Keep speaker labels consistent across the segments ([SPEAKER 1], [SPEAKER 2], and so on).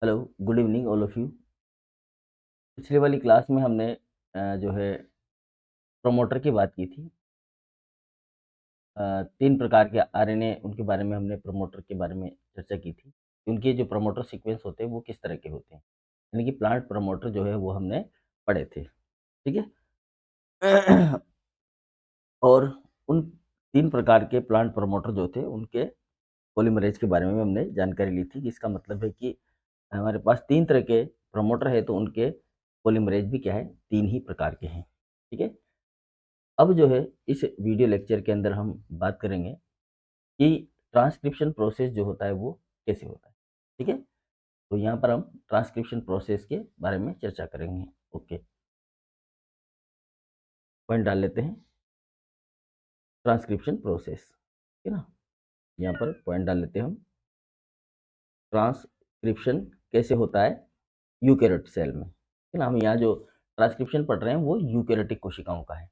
[SPEAKER 1] Hello, good evening all of you. पिछले वाली class में हमने जो है प्रोमोटर की बात की थी। 3 प्रकार के आरएनए उनके बारे में हमने प्रोमोटर के बारे में चर्चा की थी। उनके जो प्रोमोटर सीक्वेंस होते हैं वो किस तरह के होते हैं। यानी कि प्लांट प्रोमोटर जो है वो हमने पढ़े थे, ठीक है? और उन 3 प्रकार के प्लांट प्रोमोटर जो थे उनके पॉलीमरेज के बारे में हमने जानकारी ली थी, जिसका मतलब है कि हमारे पास 3 तरह के प्रमोटर है तो उनके पॉलीमरेज भी क्या है 3 ही प्रकार के हैं, ठीक है? अब जो है इस वीडियो लेक्चर के अंदर हम बात करेंगे कि ट्रांसक्रिप्शन प्रोसेस जो होता है वो कैसे होता है, ठीक है? तो यहाँ पर हम ट्रांसक्रिप्शन प्रोसेस के बारे में चर्चा करेंगे। ओके, पॉइंट डाल लेते हैं। ट्रांसक्रिप्शन प्रोसेस, ठीक है ना? यहाँ पर पॉइंट डाल लेते हैं हम। ट्रांसक्रिप्शन कैसे होता है यूकेरियोट सेल में, ठीक है ना? हम यहाँ जो ट्रांसक्रिप्शन पढ़ रहे हैं वो यूकेरियोटिक कोशिकाओं का है,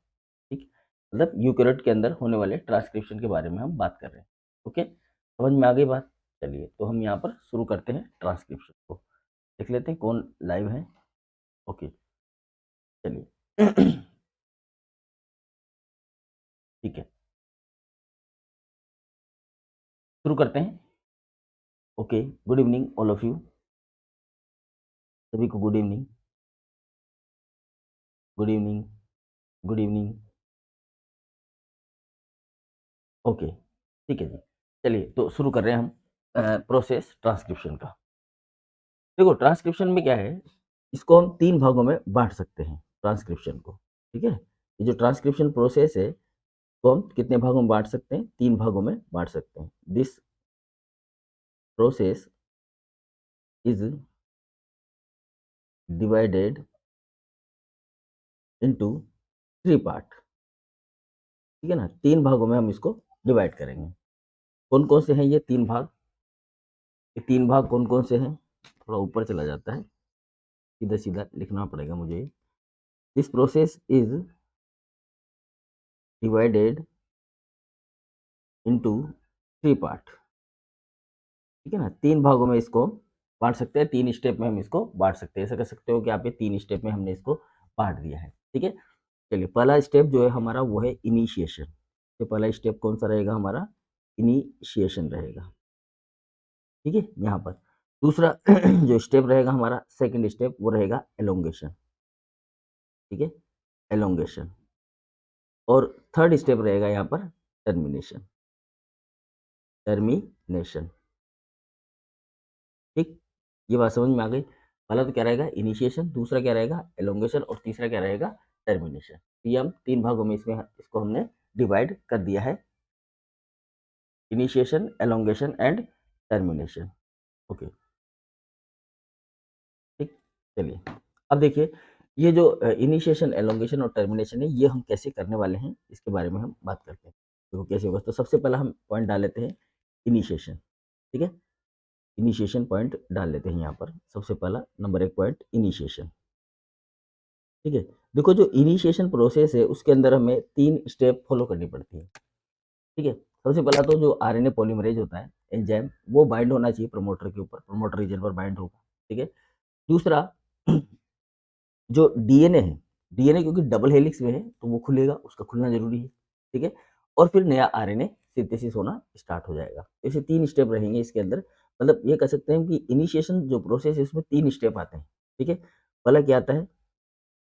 [SPEAKER 1] ठीक? मतलब यूकेरियोट के अंदर होने वाले ट्रांसक्रिप्शन के बारे में हम बात कर रहे हैं। ओके, समझ में आ गई बात? चलिए तो हम यहाँ पर शुरू करते हैं ट्रांसक्रिप्शन को। देख लेते हैं कौन लाइव है। ओके, चलिए। ठीक है, शुरू करते हैं। Okay, good evening all of you. सभी को good evening, good evening, good evening. Okay, ठीक है जी। चलिए तो शुरू कर रहे हैं हम प्रोसेस ट्रांसक्रिप्शन का। देखो ट्रांसक्रिप्शन में क्या है, इसको हम 3 भागों में बाँट सकते हैं ट्रांसक्रिप्शन को, ठीक है? ये जो ट्रांसक्रिप्शन प्रोसेस है, तो हम कितने भागों में बाँट सकते हैं? 3 भागों में बाँट सकते हैं। This process is divided into 3 part, ठीक है ना? 3 भागों में हम इसको डिवाइड करेंगे। कौन-कौन से हैं ये 3 भाग? ये 3 भाग कौन-कौन से हैं? थोड़ा ऊपर चला जाता है, सीधा-सीधा लिखना पड़ेगा मुझे। This process is divided into 3 part, ठीक है ना? 3 भागों में इसको बाँट सकते हैं, 3 स्टेप में हम इसको बाँट सकते हैं। ऐसा कर सकते हो कि आप ये 3 स्टेप में हमने इसको बाँट दिया है, ठीक है? चलिए पहला स्टेप जो है हमारा वो है इनिशिएशन। तो पहला स्टेप कौन-सा रहेगा हमारा? इनिशिएशन रहेगा, ठीक है? यहाँ पर। दूसरा जो स्टेप रहेगा हमारा सेकंड स्टेप वो रहेगा एलोंगेशन, ठीक है? एलोंगेशन। और थर्ड स्टेप रहेगा यहाँ पर टर्मिनेशन, टर्मिनेशन, ठीक? ये बात समझ में आ गई? पहला तो क्या रहेगा इनिशिएशन, दूसरा क्या रहेगा एलोंगेशन और तीसरा क्या रहेगा टर्मिनेशन। तो ये हम 3 भागों में इसमें इसको हमने डिवाइड कर दिया है, initiation, elongation and termination. Okay, ठीक? चलिए, अब देखिए ये जो इनिशिएशन, एलोंगेशन और टर्मिनेशन है ये हम कैसे करने वाले हैं इसके बारे में हम बात करते हैं। देखो कैसे होगा, तो सबसे पहला हम पॉइंट डाल लेते हैं इनिशिएशन, ठीक है? इनिशिएशन पॉइंट डाल लेते हैं यहाँ पर। सबसे पहला नंबर 1 पॉइंट इनिशिएशन, ठीक है? देखो जो इनिशिएशन प्रोसेस है उसके अंदर हमें 3 स्टेप फॉलो करनी पड़ती है, ठीक है? सबसे पहला तो जो आरएनए पॉलीमरेज होता है, एंजाइम, वो बाइंड होना चाहिए प्रमोटर के ऊपर, प्रमोटर रीजन पर बाइंड होगा, ठीक है? दूसरा जो डीएनए है, डीएनए क्योंकि डबल हेलिक्स में है तो वो खुलेगा, उसका खुलना ज़रूरी है, ठीक है? और फिर नया आरएनए सिंथेसिस होना स्टार्ट हो जाएगा। ऐसे 3 स्टेप रहेंगे इसके अंदर। मतलब ये कह सकते हैं कि इनिशिएशन जो प्रोसेस है इसमें 3 स्टेप आते हैं, ठीक है? पहला क्या आता है?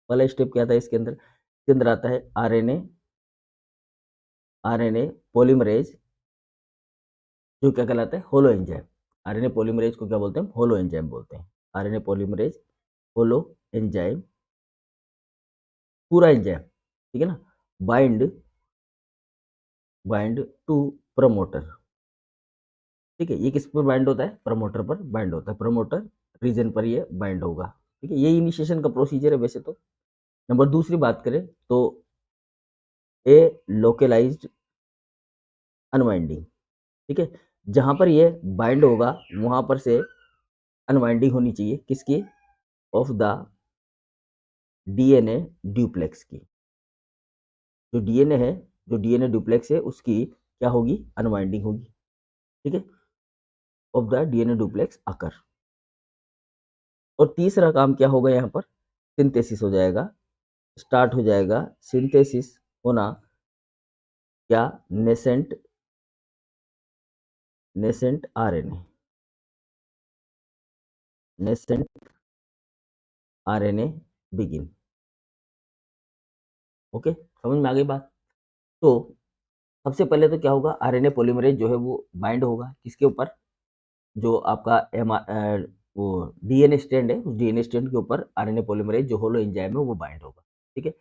[SPEAKER 1] पहला स्टेप क्या आता है इसके अंदर? इसके अंदर आता है आरएनए, आरएनए पॉलीमरेज जो क्या कहलाता है होलो एंजाइम। आरएनए पॉलीमरेज को क्या बोलते हैं? होलो एंजाइम बोलते हैं। आरएनए पॉलीमरेज होलो एंजाइम, पूरा एंजाइम, ठीक है ना? बाइंड बाइंड टू प्रमोटर, ठीक है? ये किस पर बाइंड होता है? प्रमोटर पर बाइंड होता है। प्रमोटर रीजन पर ये बाइंड होगा, ठीक है? ये इनिशिएशन का प्रोसीजर है वैसे तो। नंबर दूसरी बात करें तो ए लोकलाइज्ड अनवाइंडिंग, ठीक है? जहाँ पर ये बाइंड होगा वहाँ पर से अनवाइंडिंग होनी चाहिए किसकी? ऑफ द डीएनए ड्यूप्लेक्स की। जो डीएनए है, जो डीएनए ड्यूप्लेक्स है उसकी क्या होगी? अनवाइंडिंग होगी, ठीक है? ऑफ द डीएनए ड्यूप्लेक्स अकर, और तीसरा काम क्या होगा यहाँ पर, सिंथेसिस हो जाएगा, स्टार्ट हो जाएगा सिंथेसिस होना, क्या, nascent nascent RNA, nascent RNA begin. Okay, समझ में आ गई बात। तो सबसे पहले तो क्या होगा, आरएनए पॉलीमरेज जो है वो बाइंड होगा किसके ऊपर, जो आपका वो डीएनए स्ट्रैंड है, उस डीएनए स्ट्रैंड के ऊपर आरएनए पॉलीमरेज जो होलो एंजाइम है वो बाइंड होगा। ठीक है,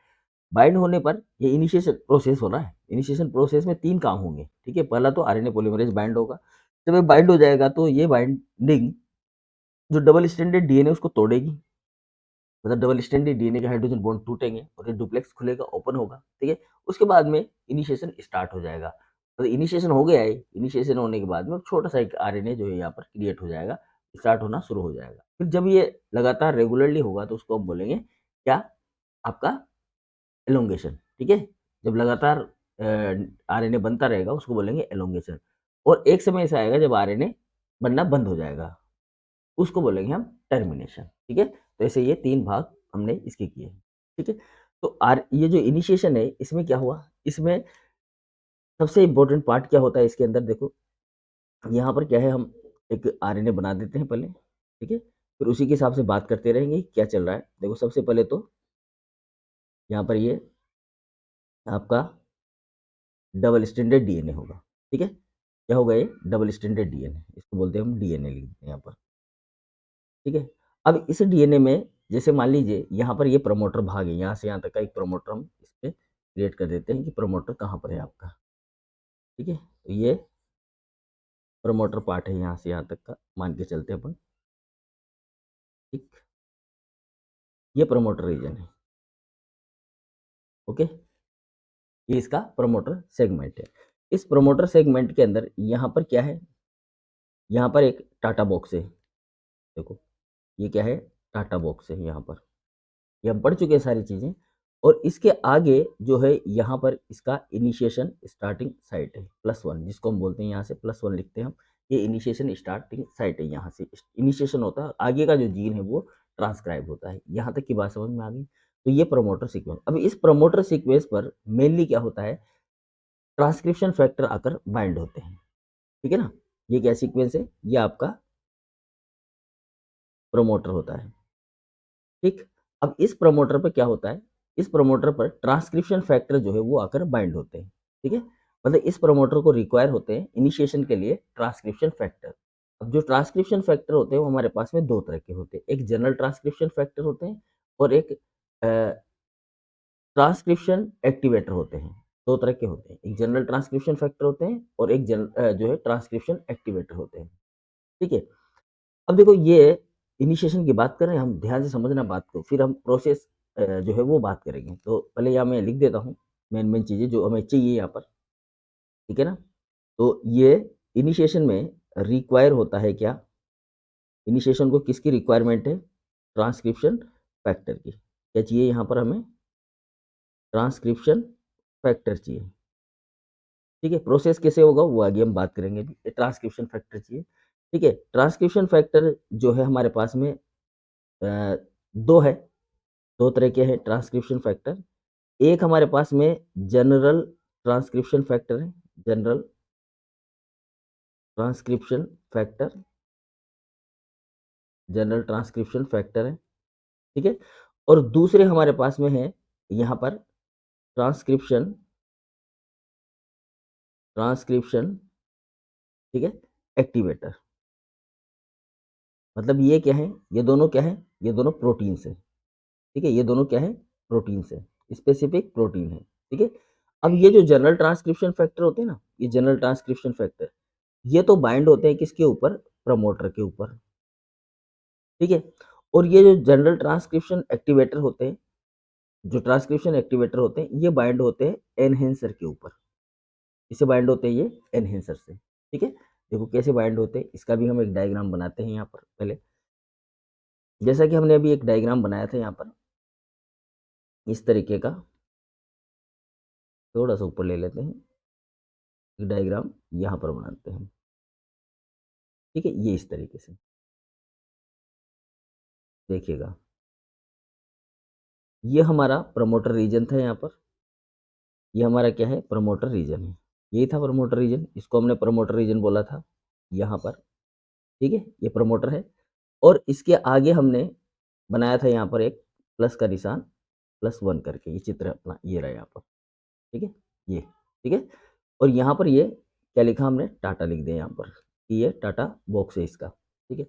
[SPEAKER 1] बाइंड होने पर ये इनिशिएशन प्रोसेस हो रहा है, इनिशिएशन प्रोसेस में 3 काम होंगे। ठीक है, पहला तो आरएनए पॉलीमरेज बाइंड होगा, जब ये बाइंड हो जाएगा तो ये बाइंडिंग जो डबल स्ट्रैंडेड डीएनए उसको तोड़ेगी, मतलब डबल स्ट्रैंडेड डीएनए के हाइड्रोजन बॉन्ड टूटेंगे और ये डुप्लेक्स खुलेगा, ओपन होगा। ठीक है, उसके बाद में इनिशिएशन स्टार्ट हो जाएगा, तो इनिशिएशन हो गया है, इनिशिएशन होने के बाद में छोटा सा एक आरएनए जो है यहाँ पर क्रिएट हो जाएगा, स्टार्ट होना शुरू हो जाएगा। फिर जब ये लगातार रेगुलरली होगा तो उसको हम बोलेंगे क्या, आपका एलोंगेशन। ठीक है, जब लगातार आरएनए बनता रहेगा उसको बोलेंगे एलोंगेशन। और एक समय ऐसा आएगा जब आरएनए बनना बंद हो जाएगा, उसको बोलेंगे हम टर्मिनेशन। ठीक है, तो ऐसे ये 3 भाग हमने इसके किए हैं। ठीक है, तो ये जो इनिशिएशन है इसमें क्या हुआ, इसमें सबसे इम्पोर्टेंट पार्ट क्या होता है इसके अंदर, देखो यहाँ पर क्या है, हम एक आरएनए बना देते हैं पहले। ठीक है, फिर उसी के हिसाब से बात करते रहेंगे क्या चल रहा है। देखो सबसे पहले तो यहाँ पर ये आपका डबल स्ट्रैंडेड डीएनए होगा। ठीक है, क्या होगा ये, डबल स्ट्रैंडेड डीएनए, इसको बोलते हैं हम डीएनए, लिख देते हैं यहाँ पर। ठीक है, अब इस डीएनए में जैसे मान लीजिए यहाँ पर ये प्रमोटर भाग है, यहाँ से यहाँ तक का एक प्रमोटर हम इस पे क्रिएट कर देते हैं कि प्रमोटर कहाँ पर है आपका। ठीक है, तो ये प्रमोटर पार्ट है, यहाँ से यहाँ तक का मान के चलते हैं अपन। ठीक, ये प्रमोटर रीजन है। ओके, ये इसका प्रमोटर सेगमेंट है। इस प्रमोटर सेगमेंट के अंदर यहाँ पर क्या है, यहाँ पर एक टाटा बॉक्स है। देखो ये क्या है, टाटा बॉक्स है यहाँ पर, ये हम पढ़ चुके हैं सारी चीज़ें। और इसके आगे जो है यहाँ पर इसका इनिशिएशन स्टार्टिंग साइट है, +1, जिसको हम बोलते हैं, यहाँ से +1 लिखते हैं हम। ये इनिशिएशन स्टार्टिंग साइट है, यहाँ से इनिशिएशन होता है, आगे का जो जीन है वो ट्रांसक्राइब होता है। यहाँ तक की बात समझ में आ गई। तो ये प्रमोटर सीक्वेंस, अब इस प्रमोटर सीक्वेंस पर मेनली क्या होता है, ट्रांसक्रिप्शन फैक्टर आकर बाइंड होते हैं। ठीक है ना, ये क्या सीक्वेंस है, ये आपका प्रमोटर होता है। ठीक, अब इस प्रमोटर पे क्या होता है, इस प्रमोटर पर ट्रांसक्रिप्शन फैक्टर जो है वो आकर बाइंड होते हैं। ठीक है, मतलब इस प्रमोटर को रिक्वायर होते हैं इनिशिएशन के लिए ट्रांसक्रिप्शन फैक्टर। अब जो ट्रांसक्रिप्शन फैक्टर होते हैं वो हमारे पास में 2 तरह के होते हैं, एक जनरल ट्रांसक्रिप्शन फैक्टर होते हैं और एक ट्रांसक्रिप्शन एक्टिवेटर होते हैं। 2 तरह के होते हैं, एक जनरल ट्रांसक्रिप्शन फैक्टर होते हैं और एक जो है ट्रांसक्रिप्शन एक्टिवेटर होते हैं। ठीक है, अब देखो ये इनिशिएशन की बात कर रहे हैं हम, ध्यान से समझना बात को, फिर हम प्रोसेस जो है वो बात करेंगे। तो पहले यहाँ मैं लिख देता हूँ मेन चीज़ें जो हमें चाहिए यहाँ पर। ठीक है ना, तो ये इनिशिएशन में रिक्वायर होता है क्या, इनिशिएशन को किसकी रिक्वायरमेंट है, ट्रांसक्रिप्शन फैक्टर की। क्या चाहिए यहाँ पर हमें, ट्रांसक्रिप्शन फैक्टर चाहिए। ठीक है, प्रोसेस कैसे होगा वो आगे हम बात करेंगे, अभी ट्रांसक्रिप्शन फैक्टर चाहिए। ठीक है, ट्रांसक्रिप्शन फैक्टर जो है हमारे पास में 2 है, 2 तरह के हैं ट्रांसक्रिप्शन फैक्टर। एक हमारे पास में जनरल ट्रांसक्रिप्शन फैक्टर है, general transcription factor, general transcription factor है। ठीक है, और दूसरे हमारे पास में है यहाँ पर ट्रांसक्रिप्शन ट्रांसक्रिप्शन ठीक है, एक्टिवेटर। मतलब ये क्या है, ये दोनों क्या है, ये दोनों प्रोटीन्स है। ठीक है, ये दोनों क्या है, प्रोटीन्स है, स्पेसिफिक प्रोटीन है। ठीक है, अब ये जो जनरल ट्रांसक्रिप्शन फैक्टर होते हैं ना, ये जनरल ट्रांसक्रिप्शन फैक्टर, ये तो बाइंड होते हैं किसके ऊपर, प्रमोटर के ऊपर। ठीक है, और ये जो जनरल ट्रांसक्रिप्शन एक्टिवेटर होते हैं, जो ट्रांसक्रिप्शन एक्टिवेटर होते हैं, ये बाइंड होते हैं एनहेंसर के ऊपर। इससे बाइंड होते हैं ये एनहेंसर से। ठीक है, देखो कैसे बाइंड होते हैं, इसका भी हम एक डायग्राम बनाते हैं यहाँ पर पहले। जैसा कि हमने अभी एक डायग्राम बनाया था यहाँ पर इस तरीके का, थोड़ा सा ऊपर ले लेते हैं, एक डायग्राम यहाँ पर बनाते हैं। ठीक है, ये इस तरीके से। देखिएगा, ये हमारा प्रमोटर रीजन था यहाँ पर, ये हमारा क्या है, प्रमोटर रीजन है, यही था प्रमोटर रीजन, इसको हमने प्रमोटर रीजन बोला था यहाँ पर, ठीक है, ये प्रमोटर है। और इसके आगे हमने बनाया था यहाँ पर एक प्लस का निशान, +1 करके, ये चित्र अपना ये रहा यहाँ पर, ठीक है, ये, ठीक है। और यहाँ पर ये क्या लिखा हमने, टाटा लिख दिया यहाँ पर, कि ये टाटा बॉक्स है इसका, ठीक है।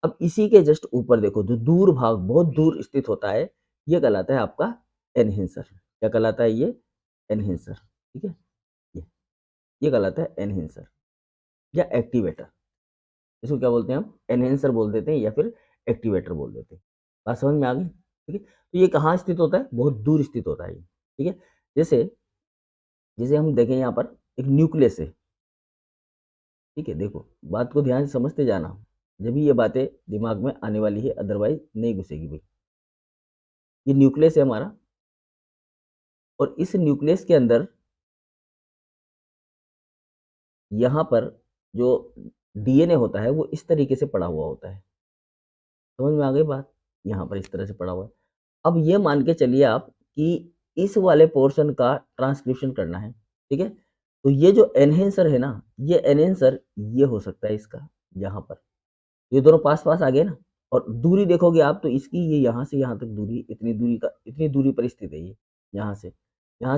[SPEAKER 1] अब इसी के जस्ट ऊपर देखो, जो दूर भाग बहुत दूर स्थित होता है, ये कहलाता है आपका एनहेंसर। क्या कहलाता है ये, एनहेंसर, ठीक है, ये कहलाता है एनहेंसर या एक्टिवेटर। इसको क्या बोलते हैं हम, एनहेंसर बोल देते हैं या फिर एक्टिवेटर बोल देते हैं। बात समझ में आ गई, ठीक है। तो ये कहाँ स्थित होता है, बहुत दूर स्थित होता है ये, ठीक है। जैसे जैसे हम देखें यहाँ पर एक न्यूक्लियस है, ठीक है, देखो बात को ध्यान से समझते जाना, जब भी ये बातें दिमाग में आने वाली है, अदरवाइज नहीं घुसेगी भाई। ये न्यूक्लियस है हमारा, और इस न्यूक्लियस के अंदर यहाँ पर जो डीएनए होता है वो इस तरीके से पड़ा हुआ होता है। समझ में आ गई बात, यहाँ पर इस तरह से पड़ा हुआ है। अब ये मान के चलिए आप कि इस वाले पोर्शन का ट्रांसक्रिप्शन करना है, ठीक है। तो ये जो एनहेंसर है ना, ये एनहेंसर ये हो सकता है इसका, यहाँ पर ये दोनों पास पास आ गए ना, और दूरी देखोगे आप तो इसकी ये यहाँ से यहाँ तक दूरी, इतनी दूरी पर स्थित है ये, यहाँ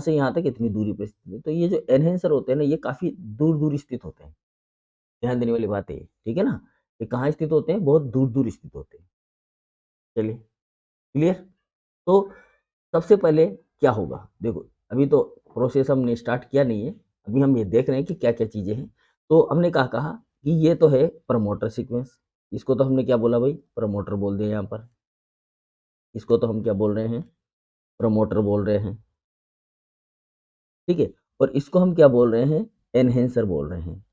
[SPEAKER 1] से यहाँ तक इतनी दूरी पर स्थित है। तो ये जो एनहेंसर होते हैं ना, ये काफ़ी दूर दूर स्थित होते हैं, ध्यान देने वाली बात है ये, ठीक है ना। ये कहाँ स्थित होते हैं, बहुत दूर दूर स्थित होते हैं। चलिए, क्लियर। तो सबसे पहले क्या होगा, देखो अभी तो प्रोसेस हमने स्टार्ट किया नहीं है, अभी हम ये देख रहे हैं कि क्या क्या चीज़ें हैं। तो हमने कहा कि ये तो है प्रमोटर सीक्वेंस, इसको तो हमने क्या बोला भाई, प्रमोटर बोल दिया यहाँ पर, इसको तो हम क्या बोल रहे हैं, प्रमोटर बोल रहे हैं, ठीक है। और इसको हम क्या बोल रहे हैं, एनहेंसर बोल रहे हैं,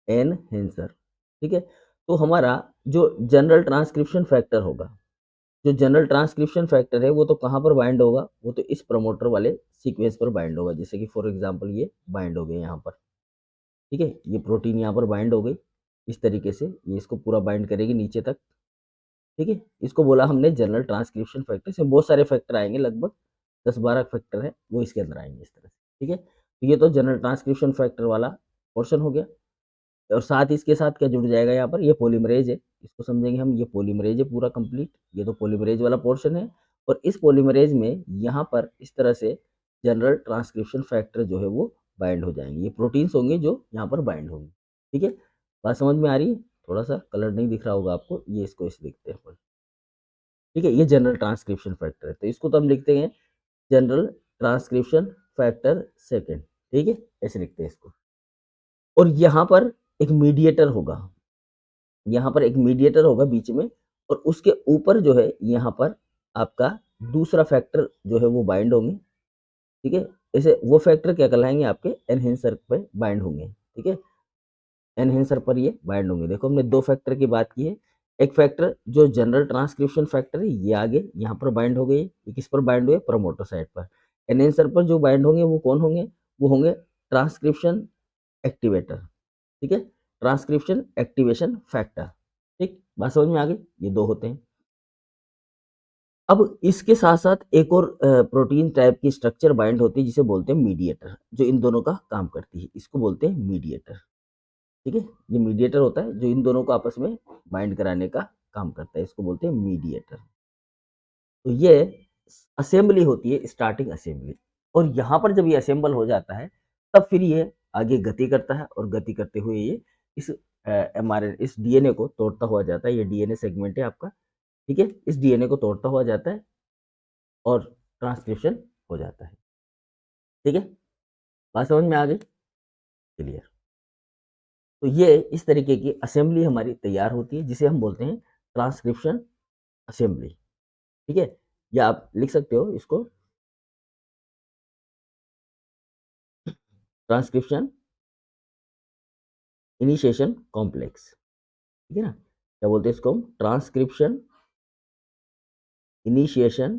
[SPEAKER 1] एनहेंसर, ठीक है। तो हमारा जो जनरल ट्रांसक्रिप्शन फैक्टर होगा, जो जनरल ट्रांसक्रिप्शन फैक्टर है वो तो कहाँ पर बाइंड होगा, वो तो इस प्रमोटर वाले सीक्वेंस पर बाइंड होगा। जैसे कि फॉर एग्जांपल ये बाइंड हो गए यहाँ पर, ठीक है, ये प्रोटीन यहाँ पर बाइंड हो गई, इस तरीके से ये इसको पूरा बाइंड करेगी नीचे तक, ठीक है। इसको बोला हमने जनरल ट्रांसक्रिप्शन फैक्टर। इसमें बहुत सारे फैक्टर आएंगे, लगभग 10-12 फैक्टर है, वो इसके अंदर आएंगे इस तरह से, ठीक है। तो ये तो जनरल ट्रांसक्रिप्शन फैक्टर वाला पोर्शन हो गया। और साथ ही इसके साथ क्या जुड़ जाएगा यहाँ पर, ये पॉलीमरेज है, इसको समझेंगे हम, ये पॉलीमरेज है पूरा कंप्लीट, ये तो पॉलीमरेज वाला पोर्शन है। और इस पॉलीमरेज में यहाँ पर इस तरह से जनरल ट्रांसक्रिप्शन फैक्टर जो है वो बाइंड हो जाएंगे, ये प्रोटीन्स होंगे जो यहाँ पर बाइंड होंगे, ठीक है। बात समझ में आ रही है, थोड़ा सा कलर नहीं दिख रहा होगा आपको, ये इसको इसे देखते हैं अपन, ठीक है। ये जनरल ट्रांसक्रिप्शन फैक्टर है, तो इसको तो हम लिखते हैं जनरल ट्रांसक्रिप्शन फैक्टर सेकेंड, ठीक है, ऐसे लिखते हैं इसको। और यहाँ पर एक मीडिएटर होगा, यहाँ पर एक मीडिएटर होगा बीच में, और उसके ऊपर जो है यहाँ पर आपका दूसरा फैक्टर जो है वो बाइंड होंगे, ठीक है। ऐसे वो फैक्टर क्या कहलाएंगे, आपके एनहेंसर पे बाइंड होंगे, ठीक है, एनहेंसर पर ये बाइंड होंगे। देखो हमने दो फैक्टर की बात की है, एक फैक्टर जो जनरल ट्रांसक्रिप्शन फैक्टर है ये आगे यहाँ पर बाइंड हो गए, ये किस पर बाइंड हुए, प्रमोटर साइड पर। एनहेंसर पर जो बाइंड होंगे वो कौन होंगे, वो होंगे ट्रांसक्रिप्शन एक्टिवेटर, ठीक है, ट्रांसक्रिप्शन एक्टिवेशन फैक्टर, ठीक, बात समझ में आ गई, ये दो होते हैं। अब इसके साथ साथ एक और प्रोटीन टाइप की स्ट्रक्चर बाइंड होती है जिसे बोलते हैं मीडिएटर, जो इन दोनों का काम करती है, इसको बोलते हैं मीडिएटर, ठीक है। ये मीडिएटर होता है जो इन दोनों को आपस में बाइंड कराने का काम करता है, इसको बोलते हैं मीडिएटर। तो ये असेंबली होती है, स्टार्टिंग असेंबली। और यहाँ पर जब ये असेंबल हो जाता है तब फिर ये आगे गति करता है, और गति करते हुए ये इस mRNA इस डीएनए को तोड़ता हुआ जाता है, ये डीएनए सेगमेंट है आपका, ठीक है, इस डीएनए को तोड़ता हुआ जाता है और ट्रांसक्रिप्शन हो जाता है, ठीक है। बात समझ में आ गई, क्लियर। तो ये इस तरीके की असेंबली हमारी तैयार होती है जिसे हम बोलते हैं ट्रांसक्रिप्शन असेंबली, ठीक है। या आप लिख सकते हो इसको ट्रांसक्रिप्शन इनिशिएशन कॉम्प्लेक्स, ठीक है ना। क्या बोलते हैं इसको हम, ट्रांसक्रिप्शन इनिशिएशन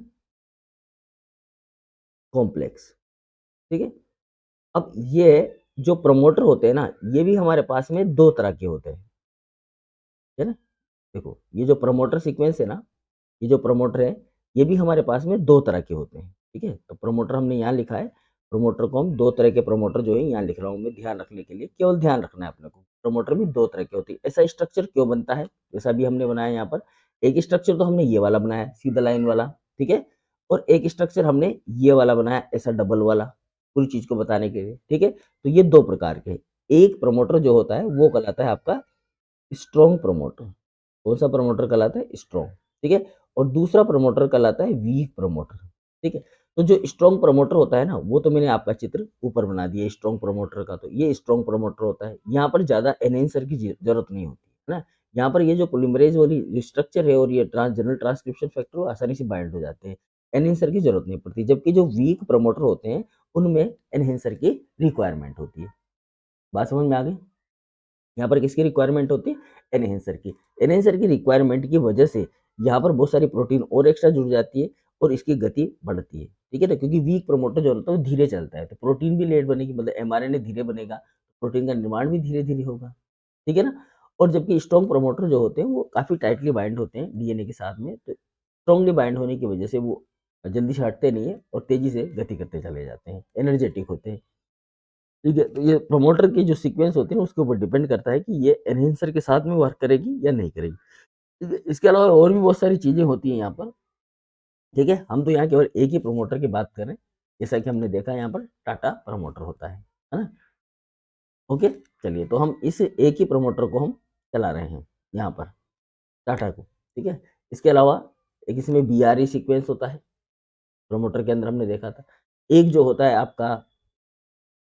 [SPEAKER 1] कॉम्प्लेक्स, ठीक है। अब ये जो प्रमोटर होते हैं ना, ये भी हमारे पास में दो तरह के होते हैं, है ना। देखो ये जो प्रमोटर सीक्वेंस है ना, ये जो प्रमोटर है, ये भी हमारे पास में 2 तरह के होते हैं, ठीक है? तो प्रमोटर हमने यहाँ लिखा है, प्रमोटर को हम 2 तरह के प्रमोटर जो है यहाँ लिख रहा हूँ मैं ध्यान रखने के लिए, केवल ध्यान रखना है अपने को। प्रमोटर भी 2 तरह के होते हैं। ऐसा स्ट्रक्चर क्यों बनता है? जैसा अभी हमने बनाया यहाँ पर, एक स्ट्रक्चर तो हमने ये वाला बनाया, सीधा लाइन वाला, ठीक है? और एक स्ट्रक्चर हमने ये वाला बनाया, ऐसा डबल वाला, पूरी चीज़ को बताने के लिए, ठीक है? तो ये 2 प्रकार के हैं। एक प्रमोटर जो होता है, वो कहलाता है आपका स्ट्रॉन्ग प्रमोटर। कौन-सा प्रमोटर कहलाता है? स्ट्रॉन्ग, ठीक है? और दूसरा प्रमोटर कहलाता है वीक प्रमोटर, ठीक है? तो जो स्ट्रॉन्ग प्रमोटर होता है ना, वो तो मैंने आपका चित्र ऊपर बना दिया स्ट्रॉन्ग प्रमोटर का, तो ये स्ट्रॉन्ग प्रमोटर होता है। यहाँ पर ज़्यादा एनहांसर की ज़रूरत नहीं होती, है ना? यहाँ पर ये जो पॉलीमरेज़ वाली स्ट्रक्चर है और ये जनरल ट्रांसक्रिप्शन फैक्टर वो आसानी से बाइंड हो जाते हैं। एनहांसर की ज़रूरत नहीं पड़ती, जबकि जो वीक प्रमोटर होते हैं, उनमें एनहांसर की रिक्वायरमेंट होती है। बात समझ में आ गई? यहाँ पर किसकी रिक्वायरमेंट होती है? एनहेंसर की। एनहेंसर की रिक्वायरमेंट की वजह से यहाँ पर बहुत सारी प्रोटीन और एक्स्ट्रा जुड़ जाती है और इसकी गति बढ़ती है, ठीक है ना? क्योंकि वीक प्रमोटर जो होता है वो धीरे चलता है, तो प्रोटीन भी लेट बनेगी, मतलब एमआरएनए धीरे बनेगा, प्रोटीन का निर्माण भी धीरे-धीरे होगा, ठीक है ना? और जबकि स्ट्रॉन्ग प्रमोटर जो होते हैं वो काफ़ी टाइटली बाइंड होते हैं डीएनए के साथ में, तो स्ट्रांगली बाइंड होने की वजह से वो जल्दी से हटते नहीं है और तेज़ी से गति करते चले जाते हैं, एनर्जेटिक होते हैं। ठीक है, तो ये प्रमोटर की जो सीक्वेंस होती है ना उसके ऊपर डिपेंड करता है कि ये एनहांसर के साथ में वर्क करेगी या नहीं करेगी। ठीक है, इसके अलावा और भी बहुत सारी चीज़ें होती हैं यहाँ पर, ठीक है? हम तो यहाँ केवल एक ही प्रमोटर की बात कर रहे हैं, जैसा कि हमने देखा यहाँ पर टाटा प्रमोटर होता है ना? ओके, चलिए तो हम इस एक ही प्रमोटर को हम चला रहे हैं यहाँ पर, टाटा को, ठीक है? इसके अलावा एक इसमें बीआरई सीक्वेंस होता है, प्रमोटर के अंदर हमने देखा था। एक जो होता है आपका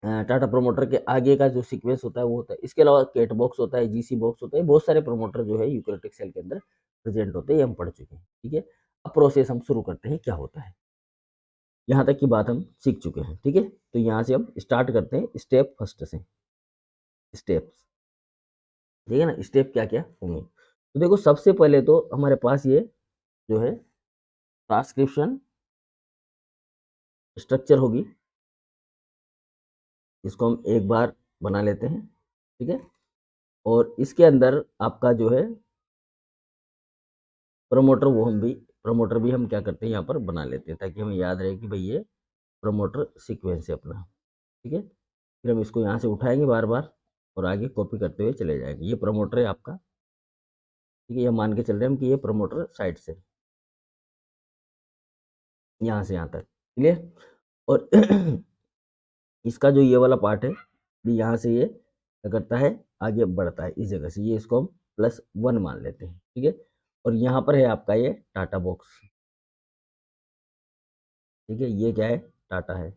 [SPEAKER 1] टाटा प्रमोटर के आगे का जो सीक्वेंस होता है वो होता है। इसके अलावा केट बॉक्स होता है, जीसी बॉक्स होता है, बहुत सारे प्रमोटर जो है यूकेरियोटिक सेल के अंदर प्रेजेंट होते हैं, ये हम पढ़ चुके हैं, ठीक है? अब प्रोसेस हम शुरू करते हैं, क्या होता है? यहाँ तक की बात हम सीख चुके हैं, ठीक है? तो यहाँ से हम स्टार्ट करते हैं स्टेप फर्स्ट से, स्टेप्स, ठीक है ना? स्टेप क्या-क्या होंगे? तो देखो सबसे पहले तो हमारे पास ये जो है ट्रांसक्रिप्शन स्ट्रक्चर होगी, इसको हम एक बार बना लेते हैं, ठीक है? और इसके अंदर आपका जो है प्रमोटर भी हम क्या करते हैं यहाँ पर बना लेते हैं ताकि हमें याद रहे कि भाई ये प्रमोटर सीक्वेंस है अपना, ठीक है? फिर हम इसको यहाँ से उठाएंगे बार बार और आगे कॉपी करते हुए चले जाएंगे। ये प्रमोटर है आपका, ठीक है? ये मान के चल रहे हैं हम कि ये प्रमोटर साइड से यहाँ से यहाँ तक, क्लियर? और इसका जो ये वाला पार्ट है, ये यहाँ से ये क्या करता है, आगे बढ़ता है इस जगह से, ये इसको हम +1 मान लेते हैं, ठीक है? और यहाँ पर है आपका ये टाटा बॉक्स, ठीक है? ये क्या है? टाटा है,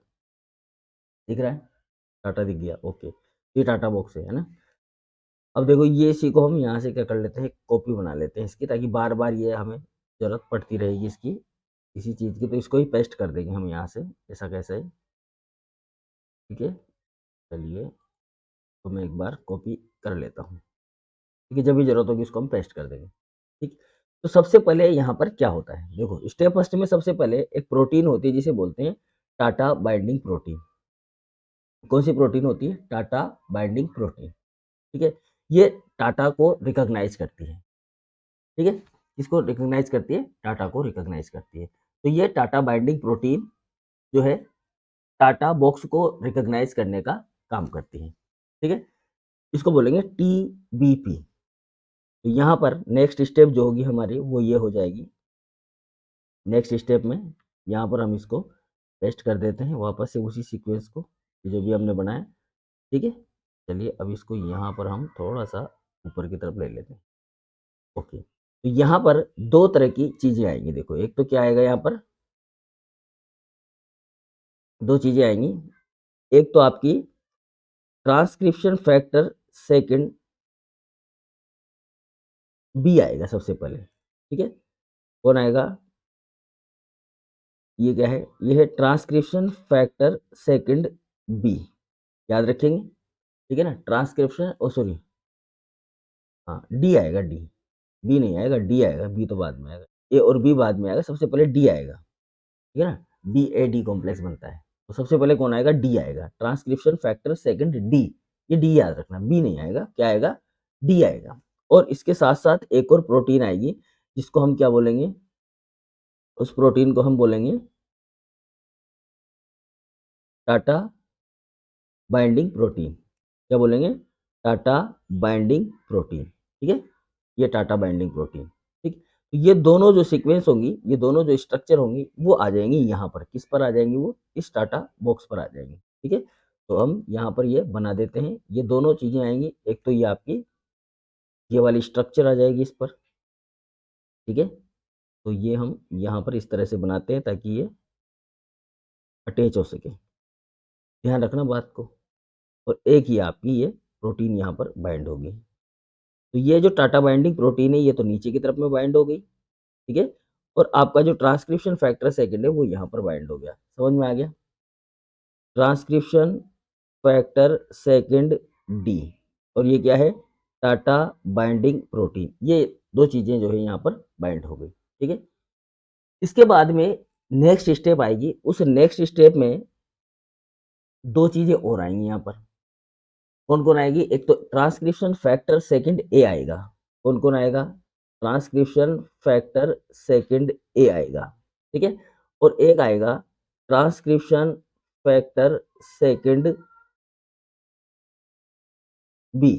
[SPEAKER 1] दिख रहा है? टाटा दिख गया, ओके। ये टाटा बॉक्स है ना? अब देखो ये इसी को हम यहाँ से क्या कर लेते हैं, कॉपी बना लेते हैं इसकी, ताकि बार-बार ये हमें ज़रूरत पड़ती रहेगी इसकी, किसी चीज़ की, तो इसको ही पेस्ट कर देंगे हम यहाँ से, ऐसा कैसा है, ठीक है? चलिए, तो मैं एक बार कॉपी कर लेता हूँ, ठीक है? जब भी ज़रूरत होगी इसको हम पेस्ट कर देंगे, ठीक? तो सबसे पहले यहाँ पर क्या होता है, देखो स्टेप फर्स्ट में सबसे पहले एक प्रोटीन होती है जिसे बोलते हैं टाटा बाइंडिंग प्रोटीन। कौन सी प्रोटीन होती है? टाटा बाइंडिंग प्रोटीन, ठीक है? ये टाटा को रिकॉग्नाइज़ करती है, ठीक है? किसको रिकॉग्नाइज़ करती है? टाटा को रिकॉग्नाइज़ करती है। तो ये टाटा बाइंडिंग प्रोटीन जो है, टाटा बॉक्स को रिकॉग्नाइज़ करने का काम करती है, ठीक है? इसको बोलेंगे टीबीपी। तो यहाँ पर नेक्स्ट स्टेप जो होगी हमारी वो ये हो जाएगी, नेक्स्ट स्टेप में यहाँ पर हम इसको पेस्ट कर देते हैं वापस से उसी सीक्वेंस को, जो भी हमने बनाया, ठीक है? चलिए अब इसको यहाँ पर हम थोड़ा-सा ऊपर की तरफ ले लेते हैं। ओके, तो यहाँ पर 2 तरह की चीज़ें आएँगी देखो, एक तो क्या आएगा यहाँ पर, 2 चीज़ें आएँगी, एक तो आपकी ट्रांसक्रिप्शन फैक्टर सेकंड बी आएगा सबसे पहले, ठीक है? कौन आएगा? ये क्या है? ये है ट्रांसक्रिप्शन फैक्टर सेकंड बी, याद रखेंगे, ठीक है ना? ट्रांसक्रिप्शन सॉरी, हाँ, डी आएगा डी, बी नहीं आएगा, डी आएगा, बी तो बाद में आएगा। ए और बी बाद में आएगा, सबसे पहले डी आएगा, ठीक है ना? डी-ए-डी कॉम्प्लेक्स बनता है। तो सबसे पहले कौन आएगा? डी आएगा। ट्रांसक्रिप्शन फैक्टर सेकंड डी, ये डी याद रखना, बी नहीं आएगा, क्या आएगा? डी आएगा। और इसके साथ-साथ एक और प्रोटीन आएगी, जिसको हम क्या बोलेंगे? उस प्रोटीन को हम बोलेंगे टाटा बाइंडिंग प्रोटीन। क्या बोलेंगे? TATA binding protein. ठीक है, ये टाटा बाइंडिंग प्रोटीन। ठीक, तो ये दोनों जो सीक्वेंस होंगी, ये दोनों जो स्ट्रक्चर होंगी, वो आ जाएंगी यहाँ पर। किस पर आ जाएंगी? वो इस टाटा बॉक्स पर आ जाएंगी। ठीक है, तो हम यहाँ पर ये बना देते हैं। ये दोनों चीजें आएंगी, एक तो ये आपकी ये वाली स्ट्रक्चर आ जाएगी इस पर। ठीक है, तो ये हम यहाँ पर इस तरह से बनाते हैं ताकि ये अटैच हो सके। ध्यान रखना बात को। और एक ही आपकी ये प्रोटीन यहाँ पर बाइंड होगी। तो ये जो टाटा बाइंडिंग प्रोटीन है, ये तो नीचे की तरफ में बाइंड हो गई। ठीक है, और आपका जो ट्रांसक्रिप्शन फैक्टर सेकंड है, वो यहाँ पर बाइंड हो गया। समझ में आ गया? ट्रांसक्रिप्शन फैक्टर सेकंड डी, और ये क्या है? TATA binding protein. ये दो चीजें जो है यहाँ पर बाइंड हो गई। ठीक है, इसके बाद में नेक्स्ट स्टेप आएगी। उस नेक्स्ट स्टेप में दो चीजें और आएंगी यहाँ पर। कौन कौन आएगी? एक तो ट्रांसक्रिप्शन फैक्टर सेकंड ए आएगा। कौन कौन आएगा? ट्रांसक्रिप्शन फैक्टर सेकंड ए आएगा। ठीक है, और एक आएगा ट्रांसक्रिप्शन फैक्टर सेकंड बी।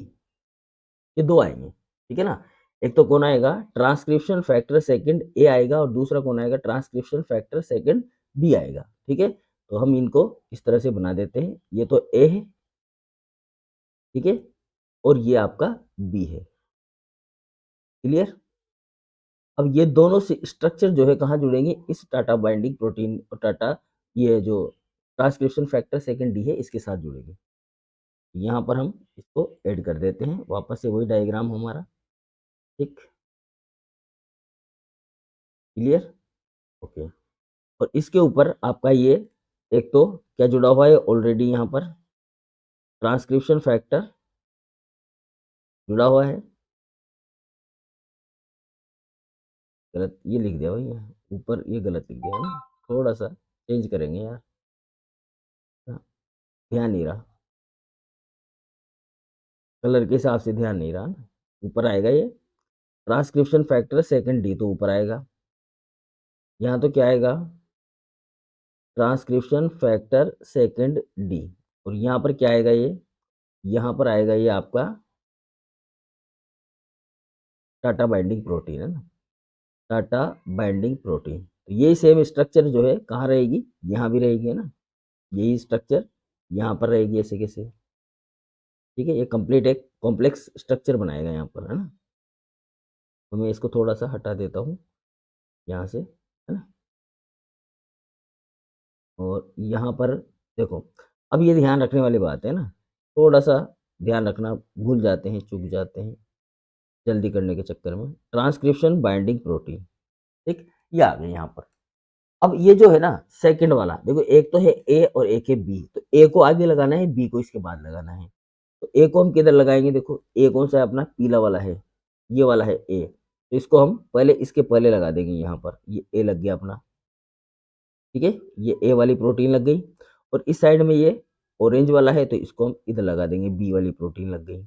[SPEAKER 1] ये दो आएंगे। ठीक है ना? एक तो कौन आएगा? ट्रांसक्रिप्शन फैक्टर सेकंड ए आएगा, और दूसरा कौन आएगा? ट्रांसक्रिप्शन फैक्टर सेकंड बी आएगा। ठीक है, तो हम इनको इस तरह से बना देते हैं। ये तो ए है, ठीक है, और ये आपका बी है। क्लियर? अब ये दोनों स्ट्रक्चर जो है कहाँ जुड़ेंगे? इस टाटा बाइंडिंग प्रोटीन और टाटा ये जो ट्रांसक्रिप्शन फैक्टर सेकंड डी है, इसके साथ जुड़ेंगे। यहाँ पर हम इसको ऐड कर देते हैं। वापस से वही डायग्राम हमारा। ठीक, क्लियर? ओके, और इसके ऊपर आपका ये एक तो क्या जुड़ा हुआ है ऑलरेडी? यहाँ पर ट्रांसक्रिप्शन फैक्टर जुड़ा हुआ है। गलत ये लिख दिया भाई, ऊपर ये गलत लिख दिया है ना। थोड़ा सा चेंज करेंगे यार, हाँ, ध्यान नहीं रहा, कलर के हिसाब से ध्यान नहीं रहा ना। ऊपर आएगा ये ट्रांसक्रिप्शन फैक्टर सेकंड डी, तो ऊपर आएगा। यहाँ तो क्या आएगा? ट्रांसक्रिप्शन फैक्टर सेकंड डी, और यहाँ पर क्या आएगा? ये यहाँ पर आएगा ये आपका टाटा बाइंडिंग प्रोटीन है ना, टाटा बाइंडिंग प्रोटीन। तो यही सेम स्ट्रक्चर जो है कहाँ रहेगी? यहाँ भी रहेगी, है ना। यही स्ट्रक्चर यहाँ पर रहेगी ऐसे कैसे। ठीक है, ये कंप्लीट एक कॉम्प्लेक्स स्ट्रक्चर बनाएगा यहाँ पर, है ना। तो मैं इसको थोड़ा सा हटा देता हूँ यहाँ से, है ना। और यहाँ पर देखो, अब ये ध्यान रखने वाली बात है ना, थोड़ा सा ध्यान रखना, भूल जाते हैं, चूक जाते हैं जल्दी करने के चक्कर में। ट्रांसक्रिप्शन बाइंडिंग प्रोटीन, ठीक, ये आ गए यहाँ पर। अब ये जो है ना सेकंड वाला, देखो एक तो है ए और एक है बी, तो ए को आगे लगाना है, बी को इसके बाद लगाना है। तो ए को हम किधर लगाएंगे? देखो ए कौन सा है? अपना पीला वाला है, ये वाला है ए, तो इसको हम पहले इसके पहले लगा देंगे यहाँ पर। ये ए लग गया अपना, ठीक है, ये ए वाली प्रोटीन लग गई। और इस साइड में ये ऑरेंज वाला है, तो इसको हम इधर लगा देंगे, बी वाली प्रोटीन लग गई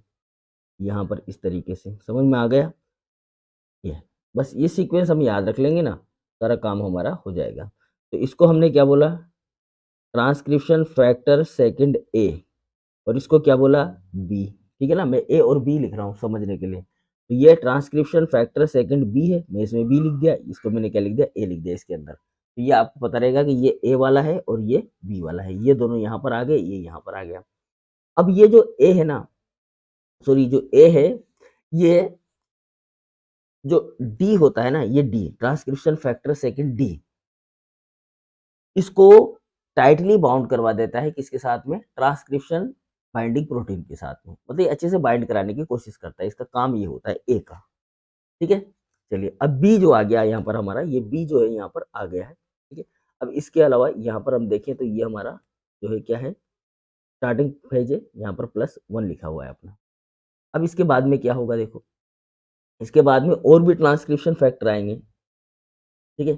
[SPEAKER 1] यहाँ पर। इस तरीके से समझ में आ गया? ये बस ये सीक्वेंस हम याद रख लेंगे ना, सारा काम हमारा हो जाएगा। तो इसको हमने क्या बोला? ट्रांसक्रिप्शन फैक्टर सेकंड ए, और इसको क्या बोला? बी। ठीक है ना, मैं ए और बी लिख रहा हूँ समझने के लिए। तो ये ट्रांसक्रिप्शन फैक्टर सेकंड बी है, मैं इसमें बी लिख दिया, इसको मैंने क्या लिख दिया? ए लिख दिया इसके अंदर। तो ये आपको पता रहेगा कि ये ए वाला है और ये बी वाला है। ये दोनों यहाँ पर आ गए, ये यहाँ पर आ गया। अब ये जो ए है ना, सॉरी जो ए है, ये जो डी होता है ना, ये D transcription factor second D, इसको टाइटली बाउंड करवा देता है किसके साथ में? ट्रांसक्रिप्शन बाइंडिंग प्रोटीन के साथ में। मतलब ये अच्छे से बाइंड कराने की कोशिश करता है, इसका काम ये होता है ए का। ठीक है, चलिए अब बी जो आ गया यहाँ पर हमारा, ये बी जो है यहाँ पर आ गया है। ठीक है, अब इसके अलावा यहाँ पर हम देखें तो ये हमारा जो है क्या है? स्टार्टिंग फेज है, यहाँ पर +1 लिखा हुआ है अपना। अब इसके बाद में क्या होगा? देखो इसके बाद में और भी ट्रांसक्रिप्शन फैक्टर आएंगे। ठीक है,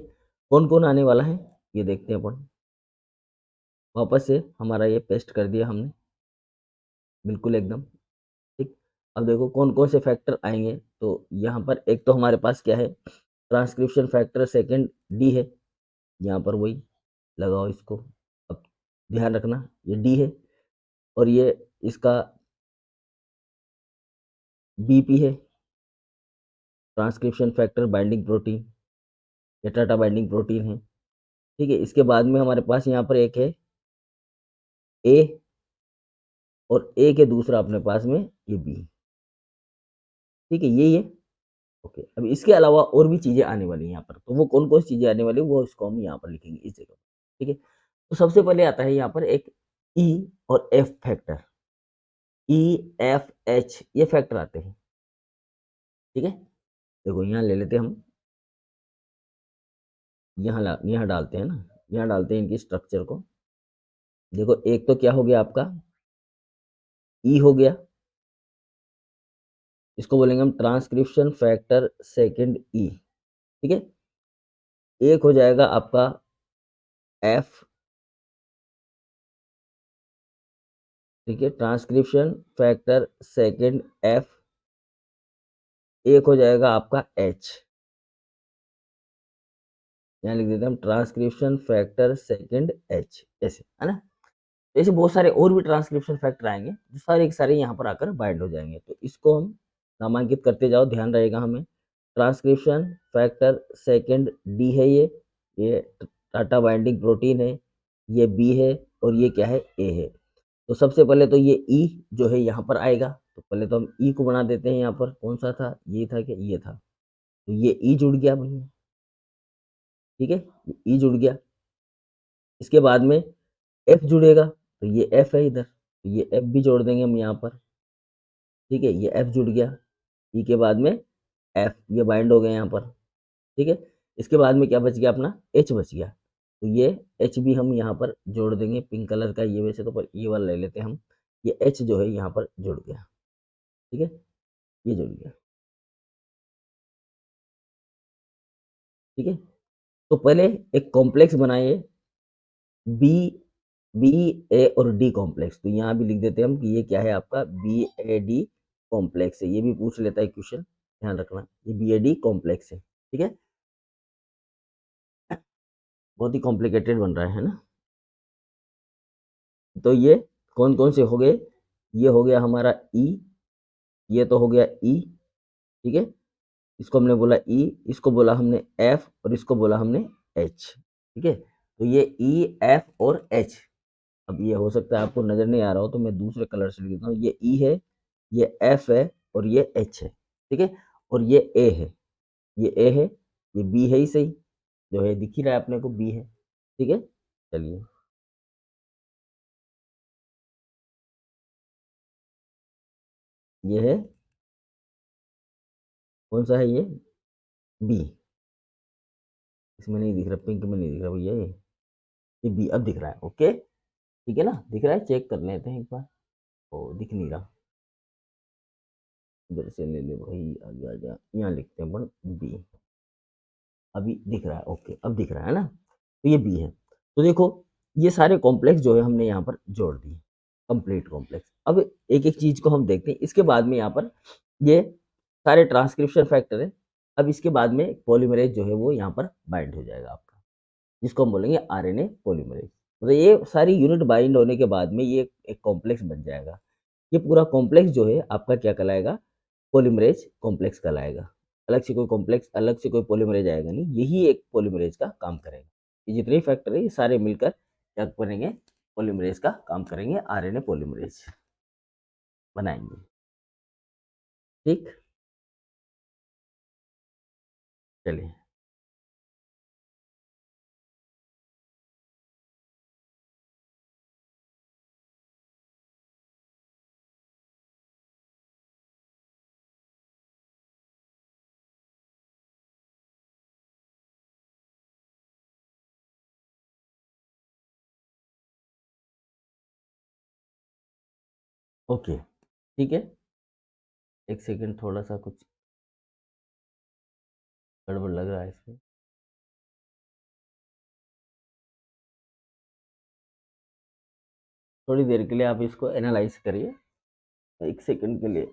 [SPEAKER 1] कौन कौन आने वाला है ये देखते हैं अपन। वापस से हमारा ये पेस्ट कर दिया हमने, बिल्कुल एकदम ठीक। अब देखो कौन कौन से फैक्टर आएंगे। तो यहाँ पर एक तो हमारे पास क्या है? ट्रांसक्रिप्शन फैक्टर सेकंड डी है, यहाँ पर वही लगाओ इसको। अब ध्यान रखना ये डी है और ये इसका बीपी है, ट्रांसक्रिप्शन फैक्टर बाइंडिंग प्रोटीन, ये टाटा बाइंडिंग प्रोटीन है। ठीक है, इसके बाद में हमारे पास यहाँ पर एक है ए और ए के दूसरा अपने पास में ये बी। ठीक है, यही है। ओके, अब इसके अलावा और भी चीजें आने वाली हैं यहाँ पर, तो वो कौन कौन सी चीजें आने वाली है वो इसको हम यहाँ पर लिखेंगे इस जगह। ठीक है, तो सबसे पहले आता है यहाँ पर एक ई और F factor, E F H ये फैक्टर आते हैं। ठीक है, देखो यहाँ ले लेते हैं हम, यहाँ डालते हैं ना, यहाँ डालते हैं इनकी स्ट्रक्चर को। देखो एक तो क्या हो गया आपका ई हो गया, इसको बोलेंगे हम ट्रांसक्रिप्शन फैक्टर सेकंड ई। ठीक है, एक हो जाएगा आपका एफ। ठीक है, ट्रांसक्रिप्शन फैक्टर सेकंड एफ। एक हो जाएगा आपका एच, यहाँ लिख देते हैं हम ट्रांसक्रिप्शन फैक्टर सेकंड एच, ऐसे है ना। ऐसे बहुत सारे और भी ट्रांसक्रिप्शन फैक्टर आएंगे जो सारे के सारे यहाँ पर आकर बाइंड हो जाएंगे, तो इसको हम नामांकित करते जाओ, ध्यान रहेगा हमें। ट्रांसक्रिप्शन फैक्टर सेकंड डी है, ये टाटा बाइंडिंग प्रोटीन है, ये बी है और ये क्या है ए है। तो सबसे पहले तो ये ई जो है यहाँ पर आएगा, तो पहले तो हम ई को बना देते हैं यहाँ पर। कौन सा था, ये था क्या, ये था, तो ये ई जुड़ गया भैया। ठीक है, ई जुड़ गया। इसके बाद में एफ जुड़ेगा, तो ये एफ है इधर, तो ये एफ भी जोड़ देंगे हम यहाँ पर। ठीक है, ये एफ जुड़ गया। ई के बाद में एफ, ये बाइंड हो गए यहाँ पर। ठीक है, इसके बाद में क्या बच गया अपना, एच बच गया, तो ये एच भी हम यहाँ पर जोड़ देंगे, पिंक कलर का ये वैसे तो, पर ये वाला ले लेते हैं हम। ये एच जो है यहाँ पर जुड़ गया। ठीक है, ये जुड़ गया। ठीक है, तो पहले एक कॉम्प्लेक्स बनाइए, बी बी ए और डी कॉम्प्लेक्स। तो यहाँ भी लिख देते हैं हम कि ये क्या है आपका बी ए डी कॉम्प्लेक्स है। ये भी पूछ लेता है क्वेश्चन, ध्यान रखना, ये बी ए डी कॉम्प्लेक्स है। ठीक है, बहुत ही कॉम्प्लिकेटेड बन रहा है ना। तो ये कौन कौन से हो गए, ये हो गया हमारा ई, ये तो हो गया ई। ठीक है, इसको हमने बोला ई, इसको बोला हमने एफ और इसको बोला हमने एच। ठीक है, तो ये ई एफ और एच। अब ये हो सकता है आपको नजर नहीं आ रहा हो, तो मैं दूसरे कलर से लिख देता हूँ। ये ई है, ये एफ है और ये एच है। ठीक है, और ये ए है, ये ए है, ये बी है ही सही, जो है दिख ही रहा है अपने को बी है। ठीक है, चलिए ये है, कौन सा है ये, बी। इसमें नहीं दिख रहा, पिंक में नहीं दिख रहा भैया, ये बी अब दिख रहा है। ओके, ठीक है ना, दिख रहा है, चेक कर लेते हैं एक बार। ओ दिख नहीं रहा, इधर से ले ले भाई, आगे आ जा, यहाँ लिखते हैं अपन बी। अभी दिख रहा है, ओके अब दिख रहा है ना, तो ये बी है। तो देखो ये सारे कॉम्प्लेक्स जो है हमने यहाँ पर जोड़ दिए, कंप्लीट कॉम्प्लेक्स। अब एक एक चीज को हम देखते हैं। इसके बाद में यहाँ पर ये सारे ट्रांसक्रिप्शन फैक्टर है। अब इसके बाद में पॉलीमरेज जो है वो यहाँ पर बाइंड हो जाएगा आपका, जिसको हम बोलेंगे आरएनए पॉलीमरेज। मतलब ये सारी यूनिट बाइंड होने के बाद में ये एक कॉम्प्लेक्स बन जाएगा। ये पूरा कॉम्प्लेक्स जो है आपका क्या कहलाएगा, पॉलीमरेज कॉम्प्लेक्स कहलाएगा। अलग से कोई कॉम्प्लेक्स, अलग से कोई पॉलीमरेज आएगा नहीं, यही एक पॉलीमरेज का काम करेगा। ये जितने फैक्टर है ये सारे मिलकर क्या बनेंगे, पॉलीमरेज का काम करेंगे, आरएनए पॉलीमरेज बनाएंगे। ठीक, चलिए ओके, ठीक है, एक सेकंड, थोड़ा सा कुछ गड़बड़ लग रहा है इसमें। थोड़ी देर के लिए आप इसको एनालाइज करिए, एक सेकंड के लिए।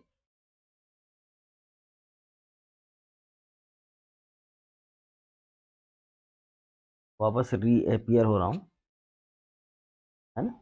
[SPEAKER 1] वापस रीअपियर हो रहा हूँ, है ना।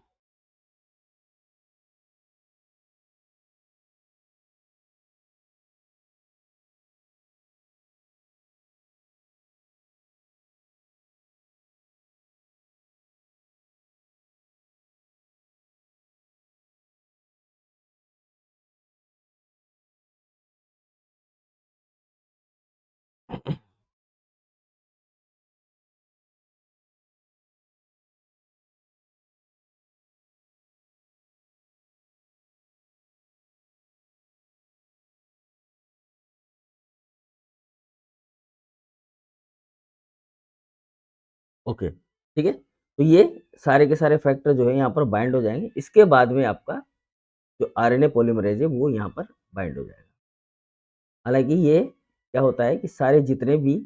[SPEAKER 1] ओके, ठीक है। तो ये सारे के सारे फैक्टर जो है यहाँ पर बाइंड हो जाएँगे। इसके बाद में आपका जो आरएनए पॉलीमरेज़ है वो यहाँ पर बाइंड हो जाएगा। हालाँकि ये क्या होता है कि सारे जितने भी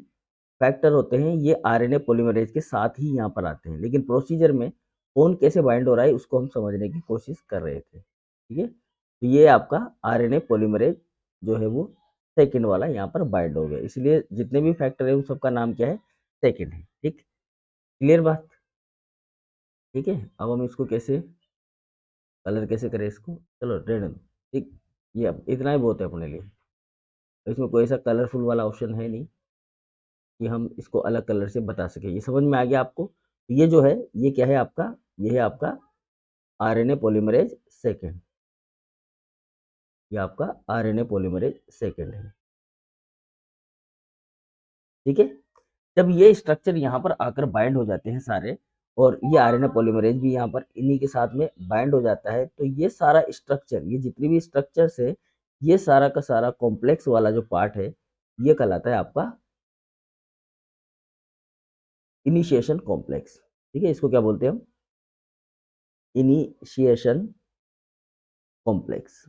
[SPEAKER 1] फैक्टर होते हैं ये आरएनए पॉलीमरेज़ के साथ ही यहाँ पर आते हैं। लेकिन प्रोसीजर में कौन कैसे बाइंड हो रहा है उसको हम समझने की कोशिश कर रहे थे। ठीक है? तो ये आपका आरएनए पॉलीमरेज़ जो है वो सेकंड वाला यहाँ पर बाइंड हो गया। इसलिए जितने भी फैक्टर है उन सबका नाम क्या है? सेकंड है। ठीक? क्लियर बात? ठीक है? अब हम इसको कैसे कलर कैसे करें इसको? चलो रहने दो। ठीक? ये अब इतना ही बहुत है अपने लिए। इसमें कोई ऐसा कलरफुल वाला ऑप्शन है नहीं कि हम इसको अलग कलर से बता सकें। ये समझ में आ गया आपको? ये जो है, ये क्या है आपका? ये है आपका आरएनए पॉलीमरेज़ सेकंड। ये आपका आरएनए पॉलीमरेज़ सेकंड है। ठीक है? जब ये स्ट्रक्चर यहाँ पर आकर बाइंड हो जाते हैं सारे और ये आरएनए पॉलीमरेज़ भी यहाँ पर इन्हीं के साथ में बाइंड हो जाता है, तो ये सारा स्ट्रक्चर, ये जितनी भी स्ट्रक्चर्स है, ये सारा का सारा कॉम्प्लेक्स वाला जो पार्ट है, ये कहलाता है आपका इनिशिएशन कॉम्प्लेक्स। ठीक है? इसको क्या बोलते हैं हम? Initiation complex.